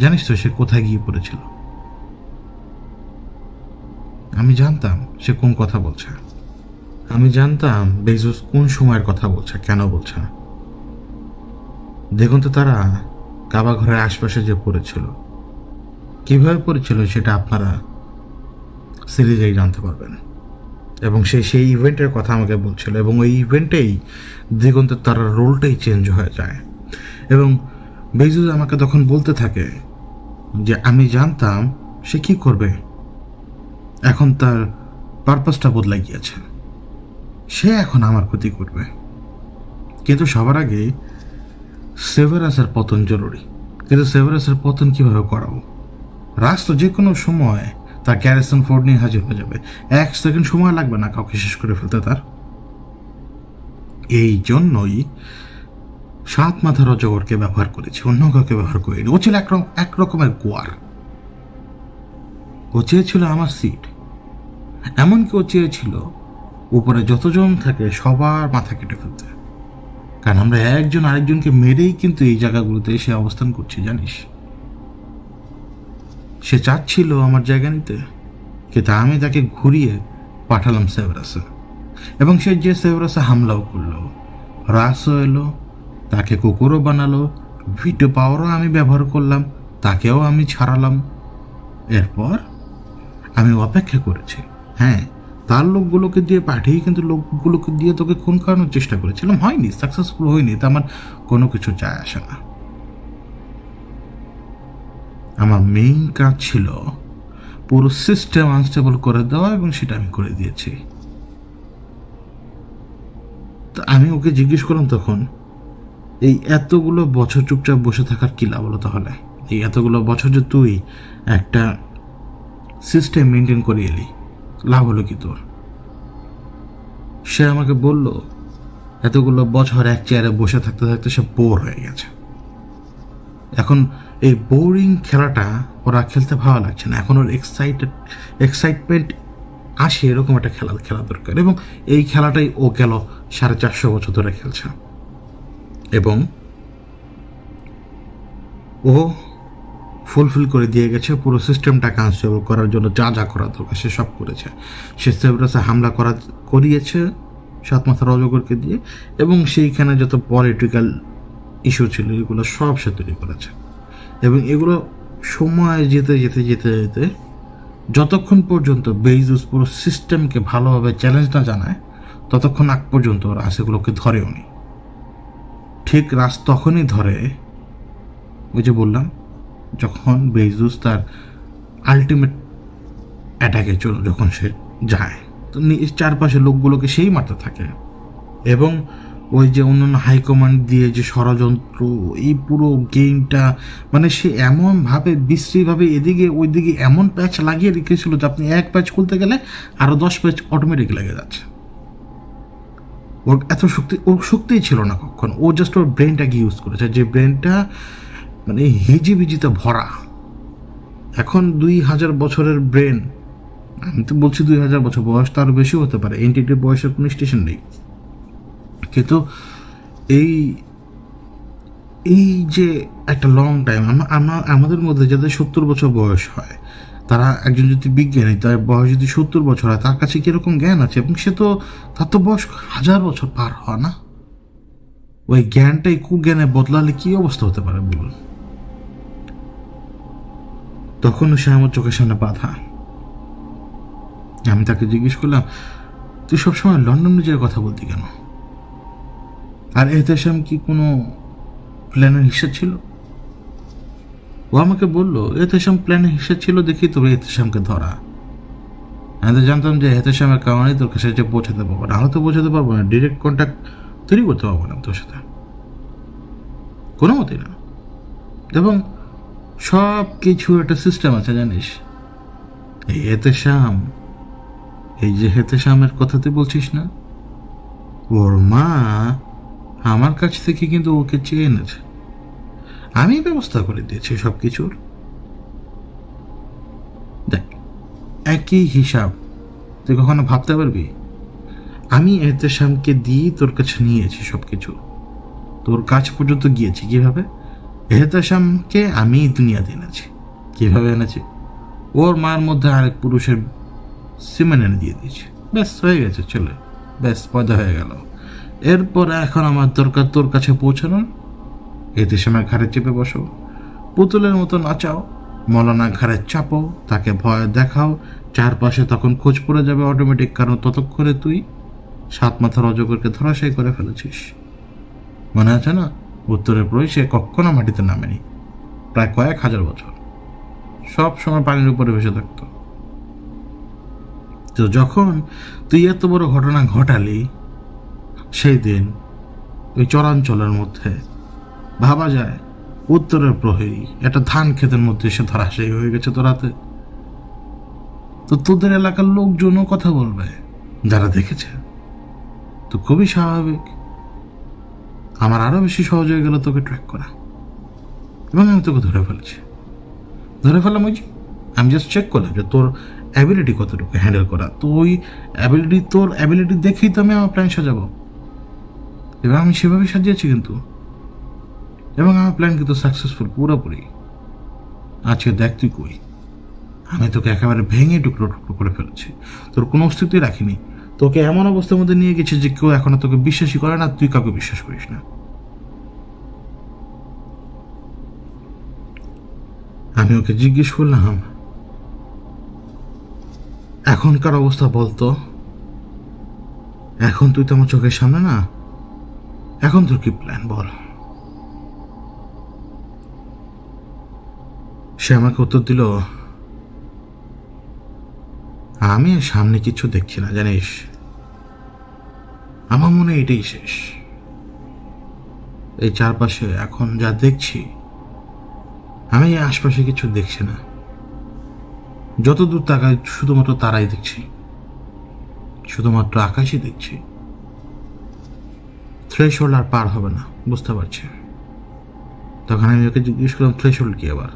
S1: জানিস তো সে কোথায় গিয়ে পড়েছিল? আমি জানতাম সে কোন কথা বলছে, আমি জানতাম বেজোস কোন সময়ের কথা বলছে, কেন বলছে। দেখুন তো তারা কাবা ঘরের আশপাশে যে পড়েছিল, কিভাবে পড়েছিল সেটা আপনারা সিরিজেই জানতে পারবেন। এবং সেই ইভেন্টের কথা আমাকে বলছিল, এবং ওই ইভেন্টেই দিগন্তের তারার রোলটাই চেঞ্জ হয়ে যায়। এবং বেজোস আমাকে তখন বলতে থাকে যে আমি জানতাম সে কি করবে, এখন তার পারপাসটা বদলে গিয়েছে, সে এখন আমার ক্ষতি করবে। কিন্তু সবার আগে সেভেরাসের পতন জরুরি। কিন্তু সেভেরাসের পতন কিভাবে করাবো? রাষ্ট্র যে কোনো সময় তার গ্যারিসন ফোর্ট নিয়ে হাজির হয়ে যাবে, 1 সেকেন্ড সময় লাগবে না কাউকে শেষ করে ফেলতে তার। এই জন্যই 7 মাথার অজগরকে ব্যবহার করেছি, অন্য কাউকে ব্যবহার করিনি। ও ছিল এক রকমের গোয়ার। ও চেয়েছিল আমার সিট, এমনকি ও চেয়েছিল উপরে যতজন থাকে সবার মাথা কেটে ফেলতে। কারণ আমরা একজন আরেকজনকে মেরেই কিন্তু এই জায়গাগুলোতে এসে অবস্থান করছি, জানিস। সে চাচ্ছিল আমার জায়গা নিতে, কিন্তু আমি তাকে ঘুরিয়ে পাঠালাম সেভেরাসে, এবং সে যে সেভেরাসে হামলাও করলো, রাসও এলো, তাকে কুকুরও বানালো, ভিটো পাওয়ারও আমি ব্যবহার করলাম, তাকেও আমি ছাড়ালাম। এরপর আমি অপেক্ষা করেছি, হ্যাঁ, তার লোকগুলোকে দিয়ে পাঠিয়ে কিন্তু লোকগুলোকে দিয়ে তোকে খুন করানোর চেষ্টা করেছিলাম, হয়নি, সাকসেসফুল হয়নি, তা আমার কোনো কিছু যায় আসে না। আমার মেইন কাজ ছিল পুরো সিস্টেম আনস্টেবল করে দেওয়া, এবং সেটা আমি করে দিয়েছি। তো আমি ওকে জিজ্ঞেস করলাম তখন, এই এতগুলো বছর চুপচাপ বসে থাকার কি লাভ হলো তাহলে? এই এতগুলো বছর যে তুই একটা সিস্টেম মেনটেন করে এলি, লাভ হলো কি তোর? সে আমাকে বলল এতগুলো বছর এক চেয়ারে বসে থাকতে থাকতে সে বোর হয়ে গেছে। এখন এই বোরিং খেলাটা ওরা খেলতে ভালো লাগছে না, এখন ওর এক্সাইটমেন্ট আসে, এরকম একটা খেলা দরকার। এবং এই খেলাটাই ও গেল 450 বছর ধরে খেলছে, এবং ও ফুলফিল করে দিয়ে গেছে পুরো সিস্টেমটাকে আনস্টেবল করার জন্য যা যা করা দরকার সে সব করেছে। সে সেভেরাসে হামলা করিয়েছে 7 মাথার অজগরকে দিয়ে, এবং সেইখানে যত পলিটিক্যাল ইস্যু ছিল এগুলো সব সে তৈরি করেছে। এবং এগুলো সময় যেতে যেতে যেতে যেতে যতক্ষণ পর্যন্ত বেজোস পুরো সিস্টেমকে ভালোভাবে চ্যালেঞ্জ না জানায়, ততক্ষণ আগ পর্যন্ত রাস এগুলোকে ধরেও নি। ঠিক রাস তখনই ধরে, ওই যে বললাম, যখন বেজোস তার আলটিমেট অ্যাটাকে যখন সে যায়, তো চারপাশের লোকগুলোকে সেই মারতে থাকে। এবং ওই যে অন্যান্য হাইকমান্ড দিয়ে যে ষড়যন্ত্র, এই পুরো গেমটা, মানে সে এমনভাবে বিশ্রীভাবে এদিকে ওইদিকে এমন প্যাচ লাগিয়ে রেখেছিল যে আপনি এক প্যাচ খুলতে গেলে আরও 10 প্যাচ অটোমেটিক লেগে যাচ্ছে। ওর এত শক্তি, ওর শক্তিই ছিল না কখন। ও জাস্ট ওর ব্রেনটাকে ইউজ করেছে, যে ব্রেনটা মানে হিজিবিজিতে ভরা। এখন 2000 বছরের ব্রেন, আমি তো বলছি 2000 বছর, বয়স তো আরও বেশি হতে পারে, এনটিটির বয়সের কোনো স্টেশন নেই। কিন্তু এই যে একটা লং টাইম, আমাদের মধ্যে যাদের 70 বছর বয়স হয়, তারা একজন যদি বিজ্ঞানী, তার বয়স যদি 70 বছর হয়, তার কাছে কীরকম জ্ঞান আছে, এবং তার তো বয়স 1000 বছর পার হয় না। ওই জ্ঞানটাই কুজ্ঞানে বদলালে কী অবস্থা হতে পারে বলুন? তখনও সে আমার চোখের সামনে বাধা। আমি তাকে জিজ্ঞেস করলাম, তুই সবসময় লন্ডন ব্রিজের কথা বলতি কেন? আর এহতেশাম কি কোনো প্ল্যানের হিসা ছিল? ও আমাকে বললো এহতেশাম প্ল্যানের হিসা ছিল, দেখি তবে এহতেশামকে ধরা। আমি তো জানতাম যে এহতেশামের কারণেই তোর কাছে যে পৌঁছাতে পারবো না, তো পৌঁছাতে পারবো না, ডিরেক্ট কন্ট্যাক্ট তৈরি করতে পারবো না তোর সাথে, কোনো মতেই না। এবং সব কিছু একটা সিস্টেম আছে, জানিস। এই এহতেশাম, এই যে এহতেশামের কথা তুই বলছিস না, ওর মা আমার কাছ থেকে কিন্তু ওকে চেয়ে এনেছে, আমি ব্যবস্থা করে দিয়েছি সব কিছুর। দেখ, একই হিসাব তুই কখনো ভাবতে পারবি? আমি এহতেশামকে দিয়ে তোর কাছে নিয়েছি সব কিছু, তোর কাছ পর্যন্ত গিয়েছি কিভাবে? এহতেশামকে আমি দুনিয়াতে এনেছি। কিভাবে এনেছি? ওর মায়ের মধ্যে আরেক পুরুষের সিমেন্ট এনে দিয়ে দিয়েছি, ব্যাস হয়ে গেছে, চলে, ব্যাস পয়দা হয়ে গেল। এরপর এখন আমার দরকার তোর কাছে পৌঁছানোর। এহতেশামের ঘাড়ে চেপে বসো, পুতুলের মতো নাচাও, মৌলানা ঘাড়ে চাপো, তাকে ভয় দেখাও, চারপাশে তখন খোঁজ পড়ে যাবে অটোমেটিক, কারণ ততক্ষণে তুই 7 মাথার অজগরকে ধরাশায়ী করে ফেলেছিস। মনে আছে না, উত্তরের প্রবেশে কখনো মাটিতে নামেনি, প্রায় কয়েক হাজার বছর সব সময় পানির উপরে ভেসে থাকত। তো যখন তুই এত বড় ঘটনা ঘটালি, সেই দিন ওই চরাঞ্চলের মধ্যে ভাবা যায় উত্তরের প্রহরী একটা ধান ক্ষেতের মধ্যে এসে ধরাশায়ী হয়ে গেছে তোরাতে। তো তোদের এলাকার লোকজনও কথা বলবে যারা দেখেছে, তো খুবই স্বাভাবিক আমার আরো বেশি সহজ হয়ে গেল তোকে ট্র্যাক করা, এবং আমি তোকে ধরে ফেলেছি। ধরে ফেললাম ওই যে আমি জাস্ট চেক করলাম যে তোর অ্যাবিলিটি কতটুকু হ্যান্ডেল করা, তো ওই তোর অ্যাবিলিটি দেখেই তো আমি আমার প্ল্যান সাজাবো, এবং আমি সেভাবেই সাজিয়েছি কিন্তু, এবং আমার প্ল্যান কিন্তু সাকসেসফুল পুরোপুরি। আজকে দেখ তুই কই, আমি তোকে একেবারে ভেঙে টুকরো টুকরো করে ফেলেছি, তোর কোনো অস্তিত্বই রাখিনি, তোকে এমন অবস্থার মধ্যে নিয়ে গেছে যে কেউ এখনো তোকে বিশ্বাসই করে না, তুই কাউকে বিশ্বাস করিস না। আমি ওকে জিজ্ঞেস করলাম, এখনকার অবস্থা বলতো, এখন তুই তো আমার চোখের সামনে না, এখন তোর কি প্ল্যান বল? সে আমাকে উত্তর দিল, আমি সামনে কিছু দেখছি না জানিস, আমার মনে এটাই শেষ। এই চারপাশে এখন যা দেখছি, আমি আশপাশে কিছু দেখছি না, যতদূর তাকাই শুধুমাত্র তারাই দেখছি, শুধুমাত্র আকাশই দেখছি। থ্রেশহোল্ড আর পার হবে না, বুঝতে পারছি। তখন আমি ওকে জিজ্ঞেস করলাম, থ্রেশহোল্ড কি? আবার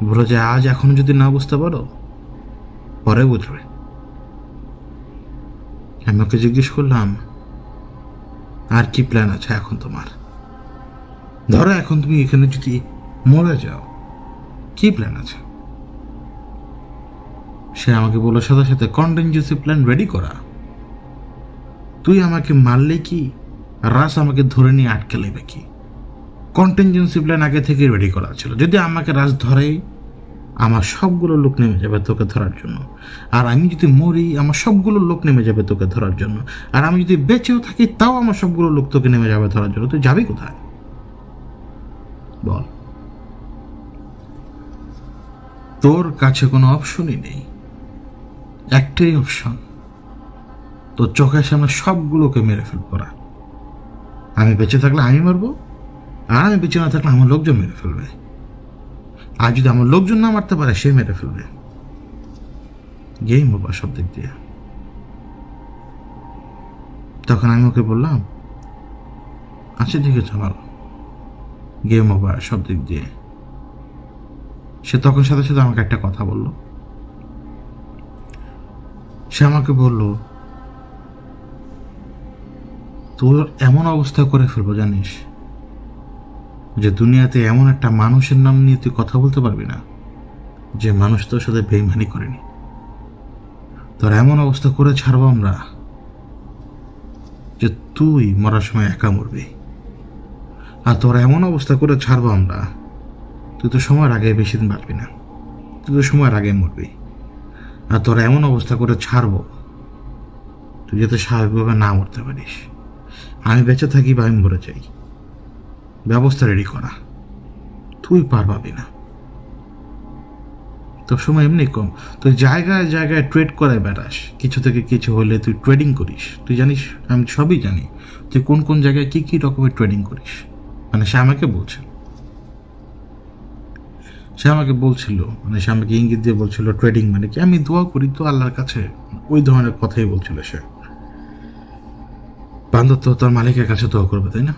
S1: বলো যে আজ এখন যদি না বুঝতে পারো পরে বুঝবে। আমি ওকে জিজ্ঞেস করলাম, আর কি প্ল্যান আছে এখন তোমার? ধরো এখন তুমি এখানে যদি মরে যাও, কি প্ল্যান আছে? সে আমাকে বলল সাথে সাথে, কন্টিনজেন্সি প্ল্যান রেডি করা। তুই আমাকে মারলে কি, রাস আমাকে ধরে নিয়ে আটকে লেবে কি? কন্টিনজেন্সি প্ল্যান আগে থেকে রেডি করা ছিল, যদি আমাকে রাস ধরেই আমার সবগুলো লোক নেমে যাবে তোকে ধরার জন্য, আর আমি যদি মরি আমার সবগুলো লোক নেমে যাবে তোকে ধরার জন্য, আর আমি যদি বেঁচেও থাকি তাও আমার সবগুলো লোক তোকে নেমে যাবে ধরার জন্য। তুই যাবি কোথায় বল? তোর কাছে কোনো অপশনই নেই, একটাই অপশন, তোর চোখের সামনে সবগুলোকে মেরে ফেলবো। আমি বেঁচে থাকলে আমি মারবো, আর আমি বেঁচে না থাকলে আমার লোকজন মেরে ফেলবে, আর যদি আমার লোকজন না মারতে পারে সে মেরে ফেলবে। গেম ওভার সব দিক দিয়ে। তখন আমি ওকে বললাম, আচ্ছা ঠিক আছে, ভালো, গেম ওভার সব দিক দিয়ে। সে তখন সাথে সাথে আমাকে একটা কথা বলল। সে আমাকে বলল, তোর এমন অবস্থা করে ফেলবো জানিস যে দুনিয়াতে এমন একটা মানুষের নাম নিয়ে তুই কথা বলতে পারবি না যে মানুষ তোর সাথে বেইমানি করেনি। তোর এমন অবস্থা করে ছাড়বো আমরা যে তুই মরার সময় একা মরবি, আর তোর এমন অবস্থা করে ছাড়বো আমরা, তুই তো সময়ের আগে বেশি দিন বাঁচবি না, তুই তো সময়ের আগে মরবি। আর তোর এমন অবস্থা করে ছাড়বো তুই যাতে স্বাভাবিকভাবে না মরতে পারিস। আমি বেঁচে থাকি বা আমি মরে যাই, ব্যবস্থা রেডি করা, তুই পার পাবি না। তোর সময় এমনি কম, তুই জায়গায় জায়গায় ট্রেড করে বেড়াস, কিছু থেকে কিছু হলে তুই ট্রেডিং করিস। তুই জানিস, আমি সবই জানি তুই কোন কোন জায়গায় কি কি রকমের ট্রেডিং করিস। মানে সে আমাকে বলছিল, সে আমাকে ইঙ্গিত দিয়ে বলছিল ট্রেডিং মানে কি। আমি দোয়া করি তো আল্লাহর কাছে, ওই ধরনের কথাই বলছিল সে। বান্দর তো তার মালিকের কাছে দোয়া করবে, তাই না?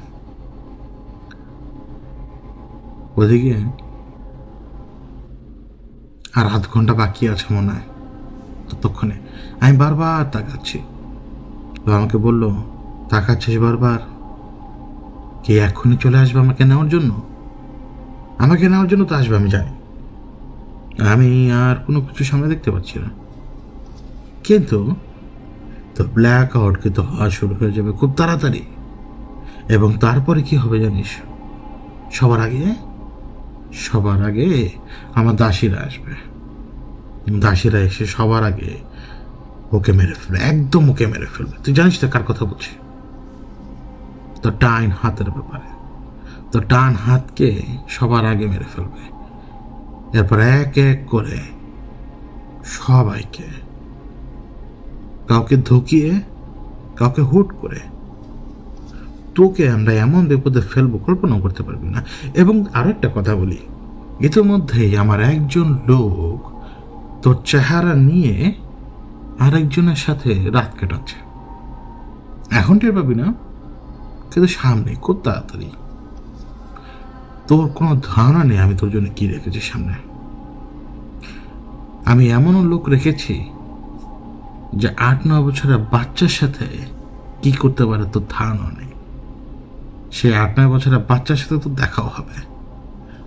S1: ওদিকে আর আধ ঘন্টা বাকি আছে মনে হয়, ততক্ষণে আমি বারবার তাকাচ্ছি। তো আমাকে বলল, তাকাচ্ছিস বারবার, কে এক্ষুনি চলে আসবে আমাকে নেওয়ার জন্য? আমাকে নেওয়ার জন্য তো আসবে, আমি জানি। আমি আর কোনো কিছু সামনে দেখতে পাচ্ছি না, কিন্তু তো ব্ল্যাক আউট কিন্তু হওয়া শুরু হয়ে যাবে খুব তাড়াতাড়ি। এবং তারপরে কি হবে জানিস? সবার আগে আমার দাসীরা আসবে। দাসীরা এসে সবার আগে ওকে মেরে ফেলবে, একদম ওকে মেরে ফেলবে। তুই জানিস তো কার কথা বলছি? তো ডাইন হাতের ব্যাপারে। তো ডান হাতকে সবার আগে মেরে ফেলবে। এরপর এক এক করে সবাইকে, কাউকে ধুকিয়ে, কাউকে হুট করে, তোকে আমরা এমন বিপদে ফেলবো কল্পনা করতে পারবি না। এবং আরো একটা কথা বলি, ইতিমধ্যেই আমার একজন লোক তোর চেহারা নিয়ে আরেকজনের সাথে রাত কাটাচ্ছে। এখন টের পাবি না, কিন্তু সামনে খুব তাড়াতাড়ি। তোর কোনো ধারণা নেই আমি তোর জন্য কি রেখেছি সামনে। আমি এমনও লোক রেখেছি যে 8-9 বছরের বাচ্চার সাথে কি করতে পারে তোর ধারণা নেই। সে 8-9 বছরের বাচ্চার সাথে তো দেখাও হবে,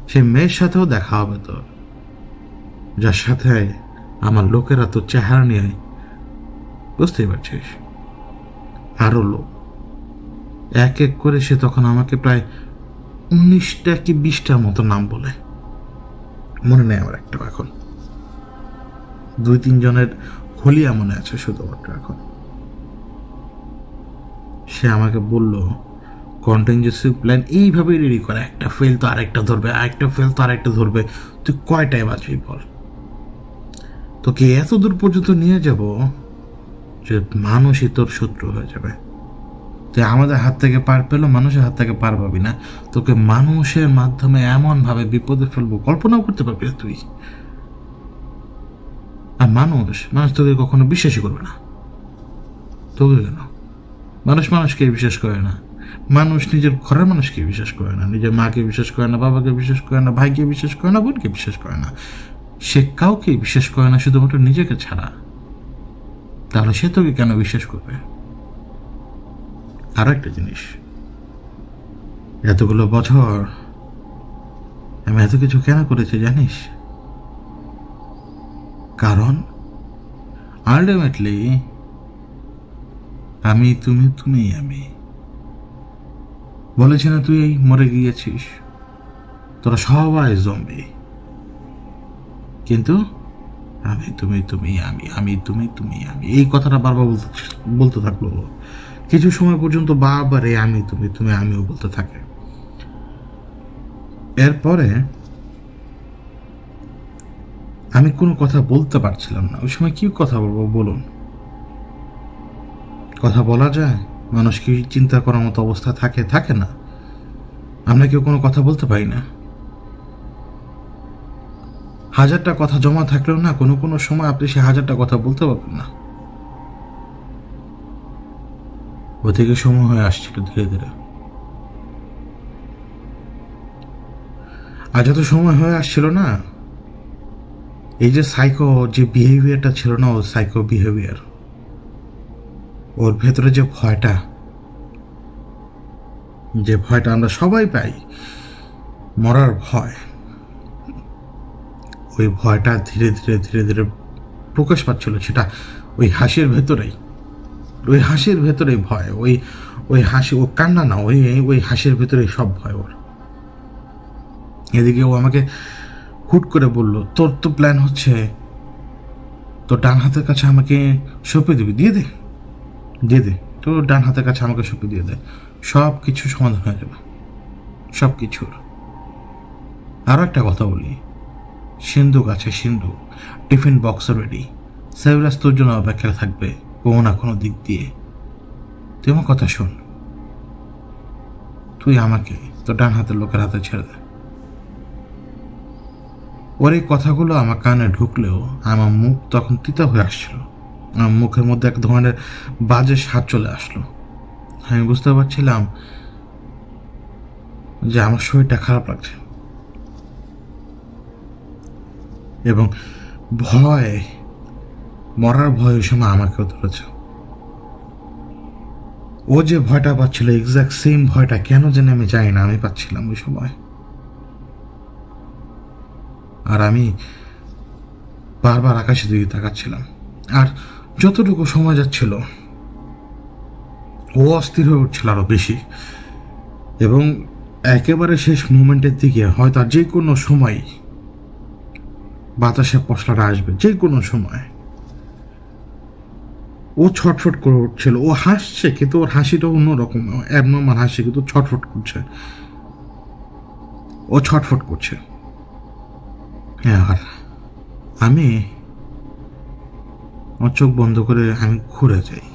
S1: সে মেয়ের সাথেও দেখা হবে তোর, যার সাথে আমার লোকেরা তোর চেহারা নিয়ে, বুঝতেই পারছিস। আরো লোক এক এক করে সে তখন আমাকে প্রায় 19টা কি 20টার মতো নাম বলে, মনে নেই আমার একটা এখন। 2-3 জনের হলিয়া মনে আছে শুধুমাত্র এখন। সে আমাকে বলল, কন্টিনজেন্সি প্ল্যান এইভাবেই রেডি করে, একটা ফেল তো আরেকটা ধরবে, আরেকটা ফেল তো আরেকটা ধরবে, তুই কয়টায় বাঁচবি বল? তোকে এত দূর পর্যন্ত নিয়ে যাব যে মানুষই তোর শত্রু হয়ে যাবে। তুই আমাদের হাত থেকে পার পেলো, মানুষের হাত থেকে পার পাবি না। তোকে মানুষের মাধ্যমে এমনভাবে বিপদে ফেলবো কল্পনাও করতে পারবি না তুই। আর মানুষ তোকে কখনো বিশ্বাসই করবে না। তোকে কেন? মানুষকে বিশ্বাস করে না। মানুষ নিজের ঘরের মানুষকে বিশ্বাস করে না, নিজের মাকে বিশ্বাস করে না, বাবাকে বিশ্বাস করে না, ভাইকে বিশ্বাস করে না, বোনকে বিশ্বাস করে না। সে কাউকে বিশ্বাস করে না শুধুমাত্র নিজেকে ছাড়া। তাহলে সে তোকে কেন বিশ্বাস করবে? আরো একটা জিনিস, এতগুলো বছর আমি এত কিছু কেন করেছি জানিস? কারণ আলটিমেটলি আমি, তুমি আমি। বলেছি না তুই মরে গিয়েছিস, তোরা সবাই জম্বি, কিন্তু আমি, তুমি আমি, তুমি আমি, এই কথাটা বারবার বলতে থাকলো কিছু সময় পর্যন্ত। বারবার আমি, তুমি আমিও বলতে থাকে। এরপরে আমি কোনো কথা বলতে পারছিলাম না। ওই সময় কি কথা বলবো বলুন? কথা বলা যায়? মানুষ কি চিন্তা করার মতো অবস্থা থাকে না? আমরা কেউ কোনো কথা বলতে পারি না। 1000টা কথা জমা থাকলেও না কোনো সময় আপনি সে 1000টা কথা বলতে পারবেন না। ওদিকে সময় হয়ে আসছিল ধীরে ধীরে। আর যত সময় হয়ে আসছিল না, এই যে সাইকো যে বিহেভিয়ারটা ছিল না, ও সাইকো বিহেভিয়ার, ওর ভেতরে যে ভয়টা আমরা সবাই পাই, মরার ভয়, ওই ভয়টা ধীরে ধীরে প্রকাশ পাচ্ছিল। সেটা ওই হাসির ভেতরেই ভয়, ওই হাসি, ও কান্না না, ওই হাসির ভেতরেই সব ভয় ওর। এদিকে ও আমাকে হুট করে বলল, তোর তো প্ল্যান হচ্ছে তোর ডান হাতের কাছে আমাকে সঁপে দিবি, দিয়ে দে তোর ডান হাতের কাছে আমাকে সঁপে দিয়ে দে, সব কিছু সমাধান হয়ে যাবে, সব কিছুর। আরো একটা কথা বলি, সিন্ধুক আছে, সিন্ধুক, টিফিন বক্স রেডি, সেভরাজ তোর জন্য অপেক্ষা থাকবে কোনো না কোনো দিক দিয়ে। তুই আমার কথা শোন, তুই আমাকে তোর ডান হাতের লোকের হাতে ছেড়ে দে। ওর এই কথাগুলো আমার কানে ঢুকলেও আমার মুখ তখন তিতা হয়ে আসছিল। আমার মুখের মধ্যে এক ধরনের বাজে স্বাদ চলে আসলো। আমি বুঝতে পারছিলাম যে আমার শরীরটা খারাপ লাগছে এবং ভয়, মরার ভয় ওই সময় আমাকেও ধরেছে। ও যে ভয়টা পাচ্ছিল এক্স্যাক্ট সেম ভয়টা কেন জানি আমি জানি না আমি পাচ্ছিলাম ওই সময়। আর আমি বারবার আকাশের দিকে তাকাচ্ছিলাম। আর যতটুকু সময় যাচ্ছিল ও অস্থির হয়ে উঠছিল আরো বেশি, এবং একেবারে শেষ মুমেন্টের দিকে হয়তো যে কোনো সময় বাতাসে পশলাটা আসবে, যে কোনো সময়। ও ছটফট করে উঠছিল, ও হাসছে কিন্তু ওর হাসিটা অন্যরকম, অ্যাবনর্মাল হাসি, কিন্তু ছটফট করছে, ও ছটফট করছে। আর আমি আমার চোখ বন্ধ করে আমি ঘুরে যাই,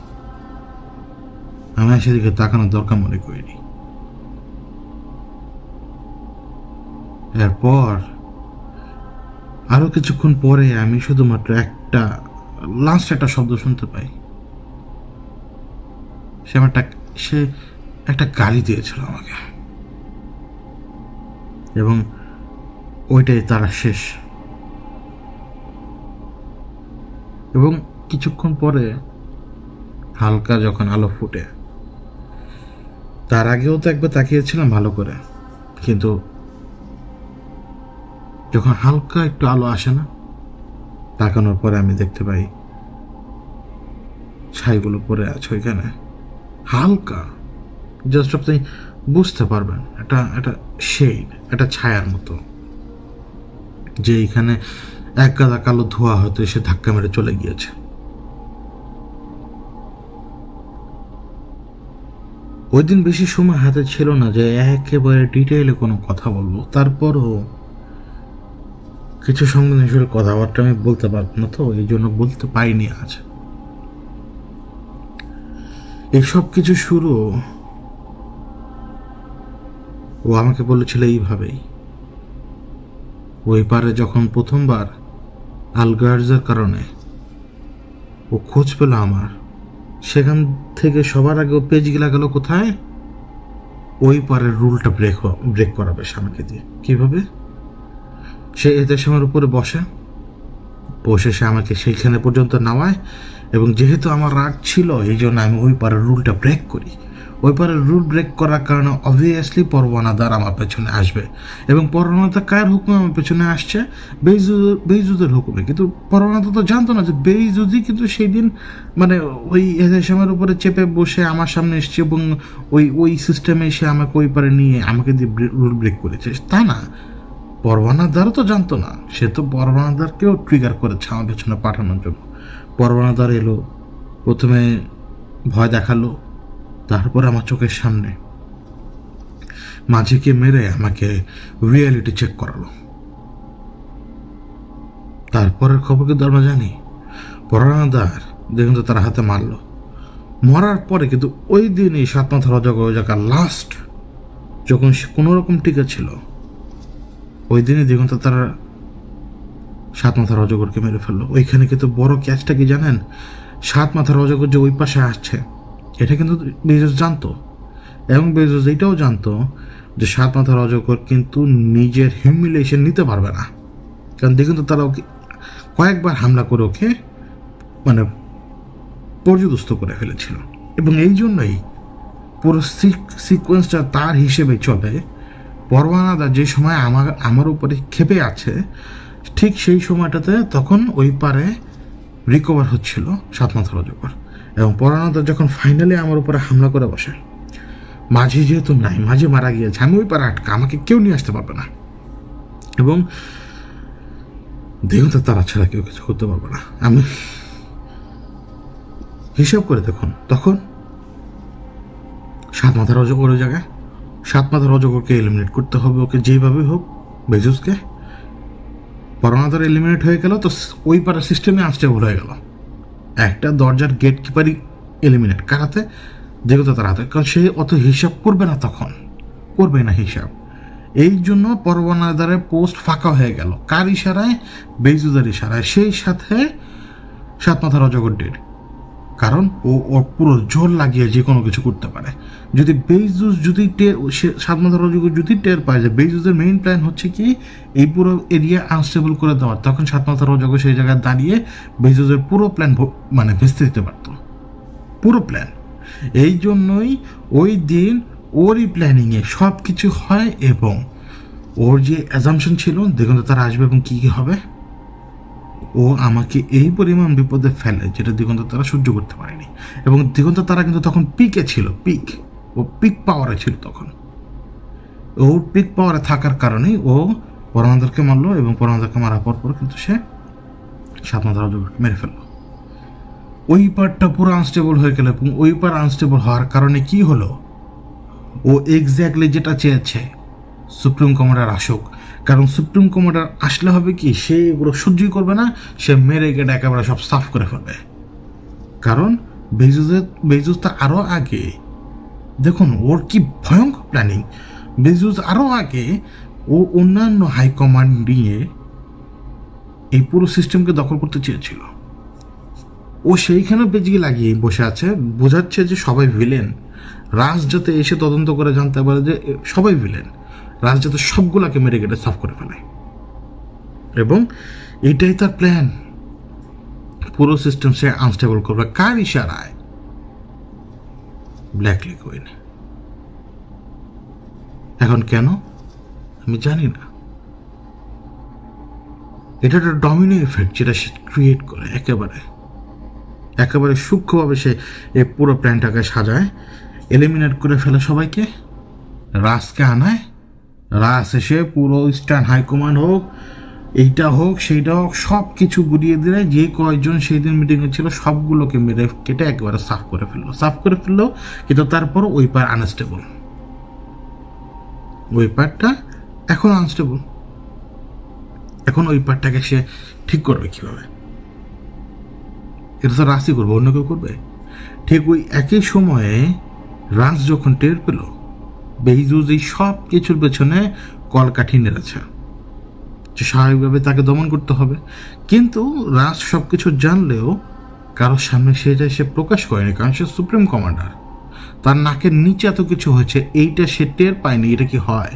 S1: আমি সেদিকে তাকানোর দরকার মনে করিনি। এরপর আরো কিছুক্ষণ পরে আমি শুধুমাত্র লাস্ট একটা শব্দ শুনতে পাই। সে একটা গালি দিয়েছিল আমাকে, এবং ওইটাই তারা শেষ। এবং কিছুক্ষণ পরে হালকা যখন আলো ফুটে, তার আগেও তো একবার তাকিয়েছিলাম ভালো করে, কিন্তু যখন হালকা একটু আলো আসে না, তাকানোর পরে আমি দেখতে পাই ছাইগুলো পড়ে আছে ওইখানে হালকা, জাস্ট আপনি বুঝতে পারবেন একটা শেড, একটা ছায়ার মতো, যে এখানে এক গাদা কালো ধোঁয়া হয়তো এসে ধাক্কা মেরে চলে গিয়েছে। ওই দিন বেশি সময় হাতে ছিল না যে একেবারে ডিটেইলে কোনো কথা বলবো, তারপরও কিছু সংবেদনশীল কথাবার্তা আমি বলতে পারবো না, তো এই জন্য বলতে পারিনি আজ। এইসব কিছু শুরু ও আমাকে বলেছিল এইভাবেই। ওই পারে যখন প্রথমবার আলগার্জের কারণে ও খোঁজ পেল আমার, সেখান থেকে সবার আগে ও পেজ গিলা গেল কোথায়? ওই পারের রুলটা ব্রেক করাবে স্বামীকে দিয়ে। কিভাবে? সে এদেশের উপরে বসে সে আমাকে সেইখানে পর্যন্ত নামায়, এবং যেহেতু আমার রাগ ছিল এই জন্য আমি ওই পারের রুলটা ব্রেক করি। ওই পারের রুল ব্রেক করার কারণে অবভিয়াসলি পরওয়ানাদার আমার পেছনে আসবে, এবং পরওয়ানাদার কার হুকুমে আমার পেছনে আসছে? বেইজুদের হুকুমে। কিন্তু পরওয়ানাদা তো জানতো না যে বেইজুদি কিন্তু সেই দিন মানে ওই এদেশের উপরে চেপে বসে আমার সামনে এসছে, এবং ওই সিস্টেমে এসে আমাকে ওই পারে নিয়ে আমাকে দিয়ে রুল ব্রেক করেছে, তা না। পরওয়ানাদারও তো জানতো না, সে তো পরওয়ানাদারকেও ট্রিগার করেছে আমার পেছনে পাঠানোর জন্য। পরওয়ানাদার এলো, প্রথমে ভয় দেখালো, তারপর আমার চোখের সামনে মাঝিকে মেরে আমাকে রিয়েলিটি চেক করালো। তারপরের খবর কিন্তু আমরা জানি, পরওয়ানাদার দেখুন তো তারা হাতে মারলো। মরার পরে কিন্তু ওই দিনই সাত মাথার অজগর ওই জায়গা লাস্ট যখন কোনো রকম টিকা ছিল, ওই দিনই দেখুন তো তারা সাত মাথার অজগরকে মেরে ফেললো। ওইখানে কিন্তু বড় ক্যাচটা কি জানেন? সাত মাথার অজগর যে ওই পাশে আসছে এটা কিন্তু বেজোস জানতো, এবং বেজোস এটাও জানতো যে সাত মাথার অজগর কিন্তু নিজের হিউমিলিয়েশন নিতে পারবে না, কারণ দেখুন তো তারা ওকে কয়েকবার হামলা করে ওকে মানে পর্যদস্ত করে ফেলেছিল। এবং এই জন্যই পুরো সিকোয়েন্সটা তার হিসেবে চলে। পরওয়ানাদার যে সময় আমার উপরে ক্ষেপে আছে, ঠিক সেই সময়টাতে তখন ওই পারে রিকভার হচ্ছিল সাত মাথার অজগর, এবং পরওয়ানাদার যখন ফাইনালি আমার উপরে হামলা করে বসে, মাঝি যেহেতু নাই, মাঝি মারা গিয়েছে, আমি ওই পারে আটকা, আমাকে কেউ নিয়ে আসতে পারবে না, এবং দেখুন তারা ছাড়া কেউ কিছু করতে পারবে না। আমি হিসাব করে দেখুন, তখন সাত মাথার অজগর ওই জায়গায়, সাত মাথার অজগরকে এলিমিনেট করতে হবে ওকে যেইভাবে হোক। বেজুসকে পরওয়ানাদার এলিমিনেট হয়ে গেল, তো ওই পাড়ার সিস্টেমে আনস্টেবল হয়ে গেল। একটা দরজার গেট কিপারই এলিমিনেট কারাতে যেগুলো তার হাতে, কারণ সে অত হিসাব করবে না, তখন করবে না হিসাব। এই জন্য পরওয়ানাদারের পোস্ট ফাঁকা হয়ে গেল। কার ইশারায়? বেইজুদের ইশারায়। সেই সাথে সাত মাথার অজগর ডেড, কারণ ও ওর পুরো জোর লাগিয়ে যে কোনো কিছু করতে পারে। যদি বেইজুস যদি সাত মাথার রজক যদি টের পায় যে বেইজুসের মেইন প্ল্যান হচ্ছে কি এই পুরো এরিয়া আনস্টেবল করে দেওয়ার, তখন সাত মাথার রজক সেই জায়গায় দাঁড়িয়ে বেইজুসের পুরো প্ল্যান মানে ভেস্তে দিতে পারত, পুরো প্ল্যান। এই জন্যই ওই দিন ওরই প্ল্যানিংয়ে সব কিছু হয় এবং ওর যে অ্যাজাম্পশন ছিল দিগন্ত তারা আসবে এবং কী কী হবে, ও আমাকে এই পরিমাণ বিপদে ফেলে যেটা দিগন্ত তারা সহ্য করতে পারেনি। এবং দিগন্ত তারা কিন্তু তখন পিকে ছিল, ও পিক পাওয়ারে ছিল তখন। ওর পিক পাওয়ারে থাকার কারণেই ও পরমানন্দকে মারলো এবং পরমানন্দকে মারার পর কিন্তু সে সাতমাথার রজককে মেরে ফেললো। ওই পারটা পুরো আনস্টেবল হয়ে গেল এবং ওই পার আনস্টেবল হওয়ার কারণে কি হলো, ও এক্স্যাক্টলি যেটা চেয়েছে সুপ্রিম কমান্ডার আসুক। কারণ সুপ্রিম কমান্ডার আসলে হবে কি, সে এগুলো সহ্যই করবে না, সে মেরে গেটে একেবারে সব সাফ করে ফেলবে। কারণ বেইজুস তো আরও আগে, দেখুন ওর কি ভয়ঙ্কর প্ল্যানিং। বেইজুস আরও আগে ও অন্যান্য হাইকমান্ড নিয়ে এই পুরো সিস্টেমকে দখল করতে চেয়েছিল। ও সেইখানে বেজিয়ে লাগিয়ে বসে আছে, বোঝাচ্ছে যে সবাই ভিলেন। রাজ যাতে এসে তদন্ত করে জানতে পারে যে সবাই ভিলেন, রাজ যাতে সবগুলাকে মেরে গেটে সাফ করে ফেলে। এবং এটাই তার প্ল্যান, পুরো সিস্টেম সে আনস্টেবল করবে। কার ইশারায়? Black liquid. এখন কেন আমি জানি না। এটা একটা ডমিনো এফেক্ট যেটা সে ক্রিয়েট করে একেবারে সূক্ষ্মভাবে সে এই পুরো প্ল্যানটাকে সাজায়, এলিমিনেট করে ফেলে সবাইকে, রাজকে আনায়। রাজ এসে পুরো ইস্টার্ন হাইকমান্ড হোক, এইটা হোক সেইটা হোক, সব কিছু গুড়িয়ে দিলে যে কয়েকজন সেই দিন মিটিংয়ে ছিল সবগুলোকে মেরে কেটে একেবারে সাফ করে ফেললো। কিন্তু তারপর ওই পার আনস্টেবল, ওই পারটা এখন আনস্টেবল। এখন ওই পারটাকে সে ঠিক করবে কিভাবে? এটা তো রাজই করবে, অন্য কেউ করবে? ঠিক ওই একই সময়ে রাজ যখন টের পেল বেইজুস এই সব কিছুর পেছনে কলকাঠি নেড়েছে, যে স্বাভাবিকভাবে তাকে দমন করতে হবে। কিন্তু রাজ সব কিছু জানলেও কারোর সামনে সেটা সে প্রকাশ করেনি, কারণ সে সুপ্রিম কমান্ডার। তার নাকের নিচে এত কিছু হয়েছে এইটা সে টের পায়নি। এটা কি হয়?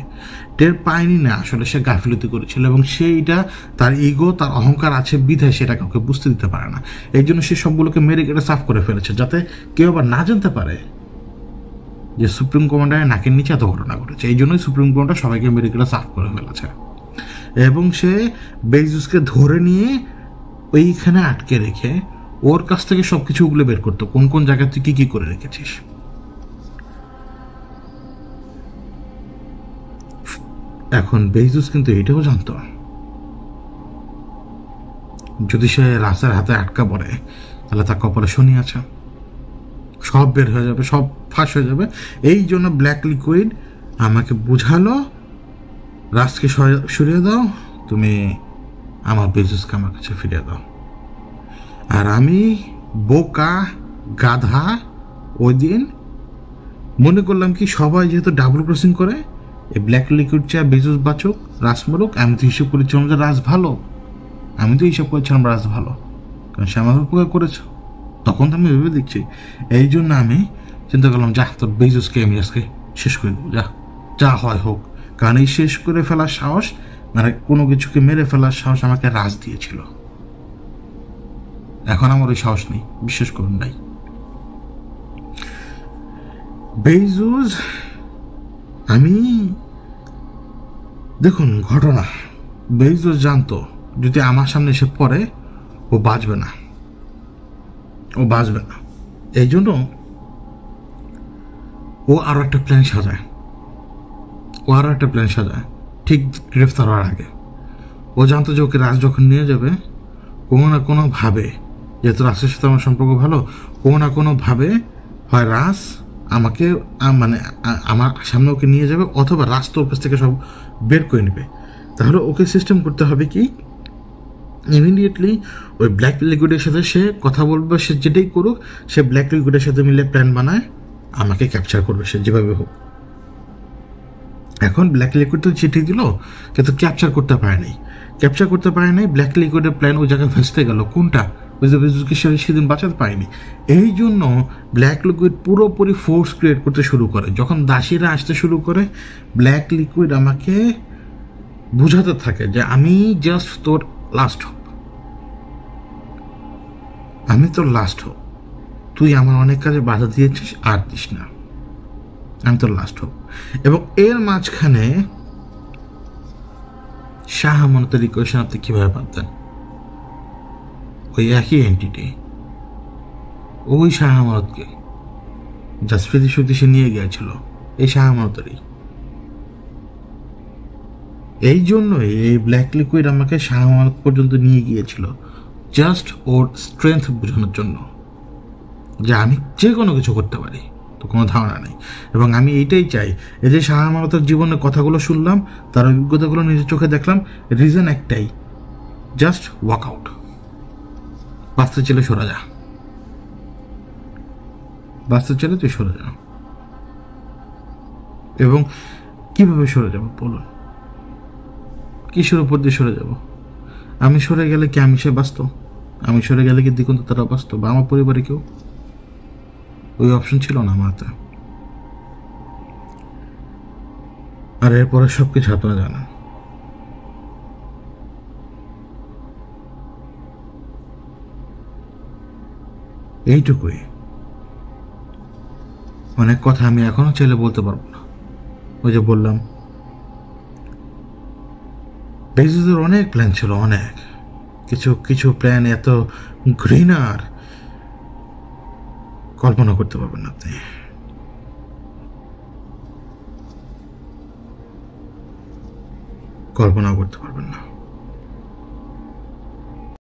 S1: টের পায়নি না, আসলে সে গাফিলতি করেছিল এবং সেইটা তার ইগো, তার অহংকার আছে বিধায় সেটা কাউকে বুঝতে দিতে পারে না। এই জন্য সে সবগুলোকে মেরে কেটে সাফ করে ফেলেছে, যাতে কেউ আবার না জানতে পারে যে সুপ্রিম কমান্ডারের নাকের নিচে এত ঘটনা ঘটেছে। এই জন্যই সুপ্রিম কমান্ডার সবাইকে মেরে কেটে সাফ করে ফেলেছে। এবং সে বেইজুসকে ধরে নিয়ে ওইখানে আটকে রেখে ওর কাছ থেকে সব কিছু ওগুলো বের করতো, কোন কোন জায়গায় তুই কি করে রেখেছিস। এখন বেইজুস কিন্তু এটাও জানতো যদি সে রাজের হাতে আটকা পড়ে তাহলে তার কপালে শনি আছে, সব বের হয়ে যাবে, সব ফাঁস হয়ে যাবে। এই জন্য ব্ল্যাক লিকুইড আমাকে বুঝালো, রাজকে সরিয়ে দাও, তুমি আমার বেইজুসকে আমার কাছে ফিরিয়ে দাও। আর আমি বোকা গাধা ওই দিন মনে করলাম কি সবাই যেহেতু ডাবল ক্রসিং করে, এই ব্ল্যাক লিকুইড চেয়ে বেইজুস বাঁচুক, রাজ মরুক। আমি তো হিসেব করেছিলাম যে রাজ ভালো, রাজ ভালো, কারণ সে আমার উপকার করেছ। তখন তো আমি ভেবে দেখছি। এই জন্য আমি চিন্তা করলাম, যা তোর বেইজুসকে আমি আজকে শেষ করে দেবো, যা হয় হোক। কারণ এই শেষ করে ফেলার সাহস, মানে কোনো কিছুকে মেরে ফেলার সাহস আমাকে রাজ দিয়েছিল। এখন আমার ওই সাহস নেই, বিশ্বাস করুন নাই। বেইজুস, আমি দেখুন ঘটনা, বেইজুস জানতো যদি আমার সামনে এসে পড়ে ও বাঁচবে না। এই জন্য ও আরো একটা প্ল্যান সাজায়, ঠিক গ্রেফতার হওয়ার আগে। ও জানতো যে ওকে রাজ যখন নিয়ে যাবে কোনো না কোনো ভাবে, যেহেতু রাজের সাথে আমার সম্পর্ক ভালো, কোনো না কোনো ভাবে হয় রাজ আমাকে মানে আমার সামনে ওকে নিয়ে যাবে, অথবা রাজ তোর কাছ থেকে সব বের করে নেবে। তাহলে ওকে সিস্টেম করতে হবে কি, ইমিডিয়েটলি ওই ব্ল্যাক লিকুইডের সাথে সে কথা বলবে, সে যেটাই করুক, সে ব্ল্যাক লিকুইডের সাথে মিলে প্ল্যান বানায় আমাকে ক্যাপচার করবে সে যেভাবে হোক। এখন ব্ল্যাক লিকুইড তো চিঠি দিল, কিন্তু ক্যাপচার করতে পারে নাই। ব্ল্যাক লিকুইডের প্ল্যান ওই জায়গায় ভেস্তে গেল। কোনটা? বেজোসকে সেদিন বাঁচাতে পারেনি। এই জন্য ব্ল্যাক লিকুইড পুরোপুরি ফোর্স ক্রিয়েট করতে শুরু করে। যখন দাসীরা আসতে শুরু করে, ব্ল্যাক লিকুইড আমাকে বুঝাতে থাকে যে আমি জাস্ট তোর লাস্ট হোপ, আমি তোর লাস্ট হোপ, তুই আমার অনেক কাজে বাধা দিয়েছিস, আর দিস না, আমি তোর লাস্ট হোপ। এবং এর মাঝখানে শাহ আমানতের ইকুয়েশন আপনি কীভাবে পাতেন? ওই একই এন্টিটি, ওই শাহ আমানতকে জাসপ্রীতি শক্তি সে নিয়ে গিয়েছিল, এই শাহ আমানতেরই। এই জন্যই এই ব্ল্যাক লিকুইড আমাকে শাহ আমানত পর্যন্ত নিয়ে গিয়েছিল, জাস্ট ওর স্ট্রেংথ বোঝানোর জন্য যে আমি যে কোনো কিছু করতে পারি, তো কোনো ধারণা নেই। এবং আমি এইটাই চাই, এই যে শাহ আমানতের জীবনের কথাগুলো শুনলাম, তার অভিজ্ঞতাগুলো নিজের চোখে দেখলাম, রিজন একটাই, জাস্ট ওয়াক আউট, বাঁচতে চলে সরে যা, বাঁচতে চলে তুই সরে যা। এবং কিভাবে সরে যাব বলুন? কিসের উপর দিয়ে সরে যাব? আমি সরে গেলে কি আমি সে বাঁচত? আমি সরে গেলে কি দিগন্ত তারা বাঁচত, বা আমার পরিবারে কেউ? ওই অপশন ছিল না আমার হাতে। আর এরপরে সব কিছু আপনারা জানেন। এইটুকুই। অনেক কথা আমি এখনো চাইলে বলতে পারবো না। ওই যে বললাম, বেজোসের অনেক প্ল্যান ছিল, অনেক কিছু কিছু প্ল্যান এত ঘৃণার কল্পনা করতে পারবেন না আপনি। কল্পনাও করতে পারবেন না।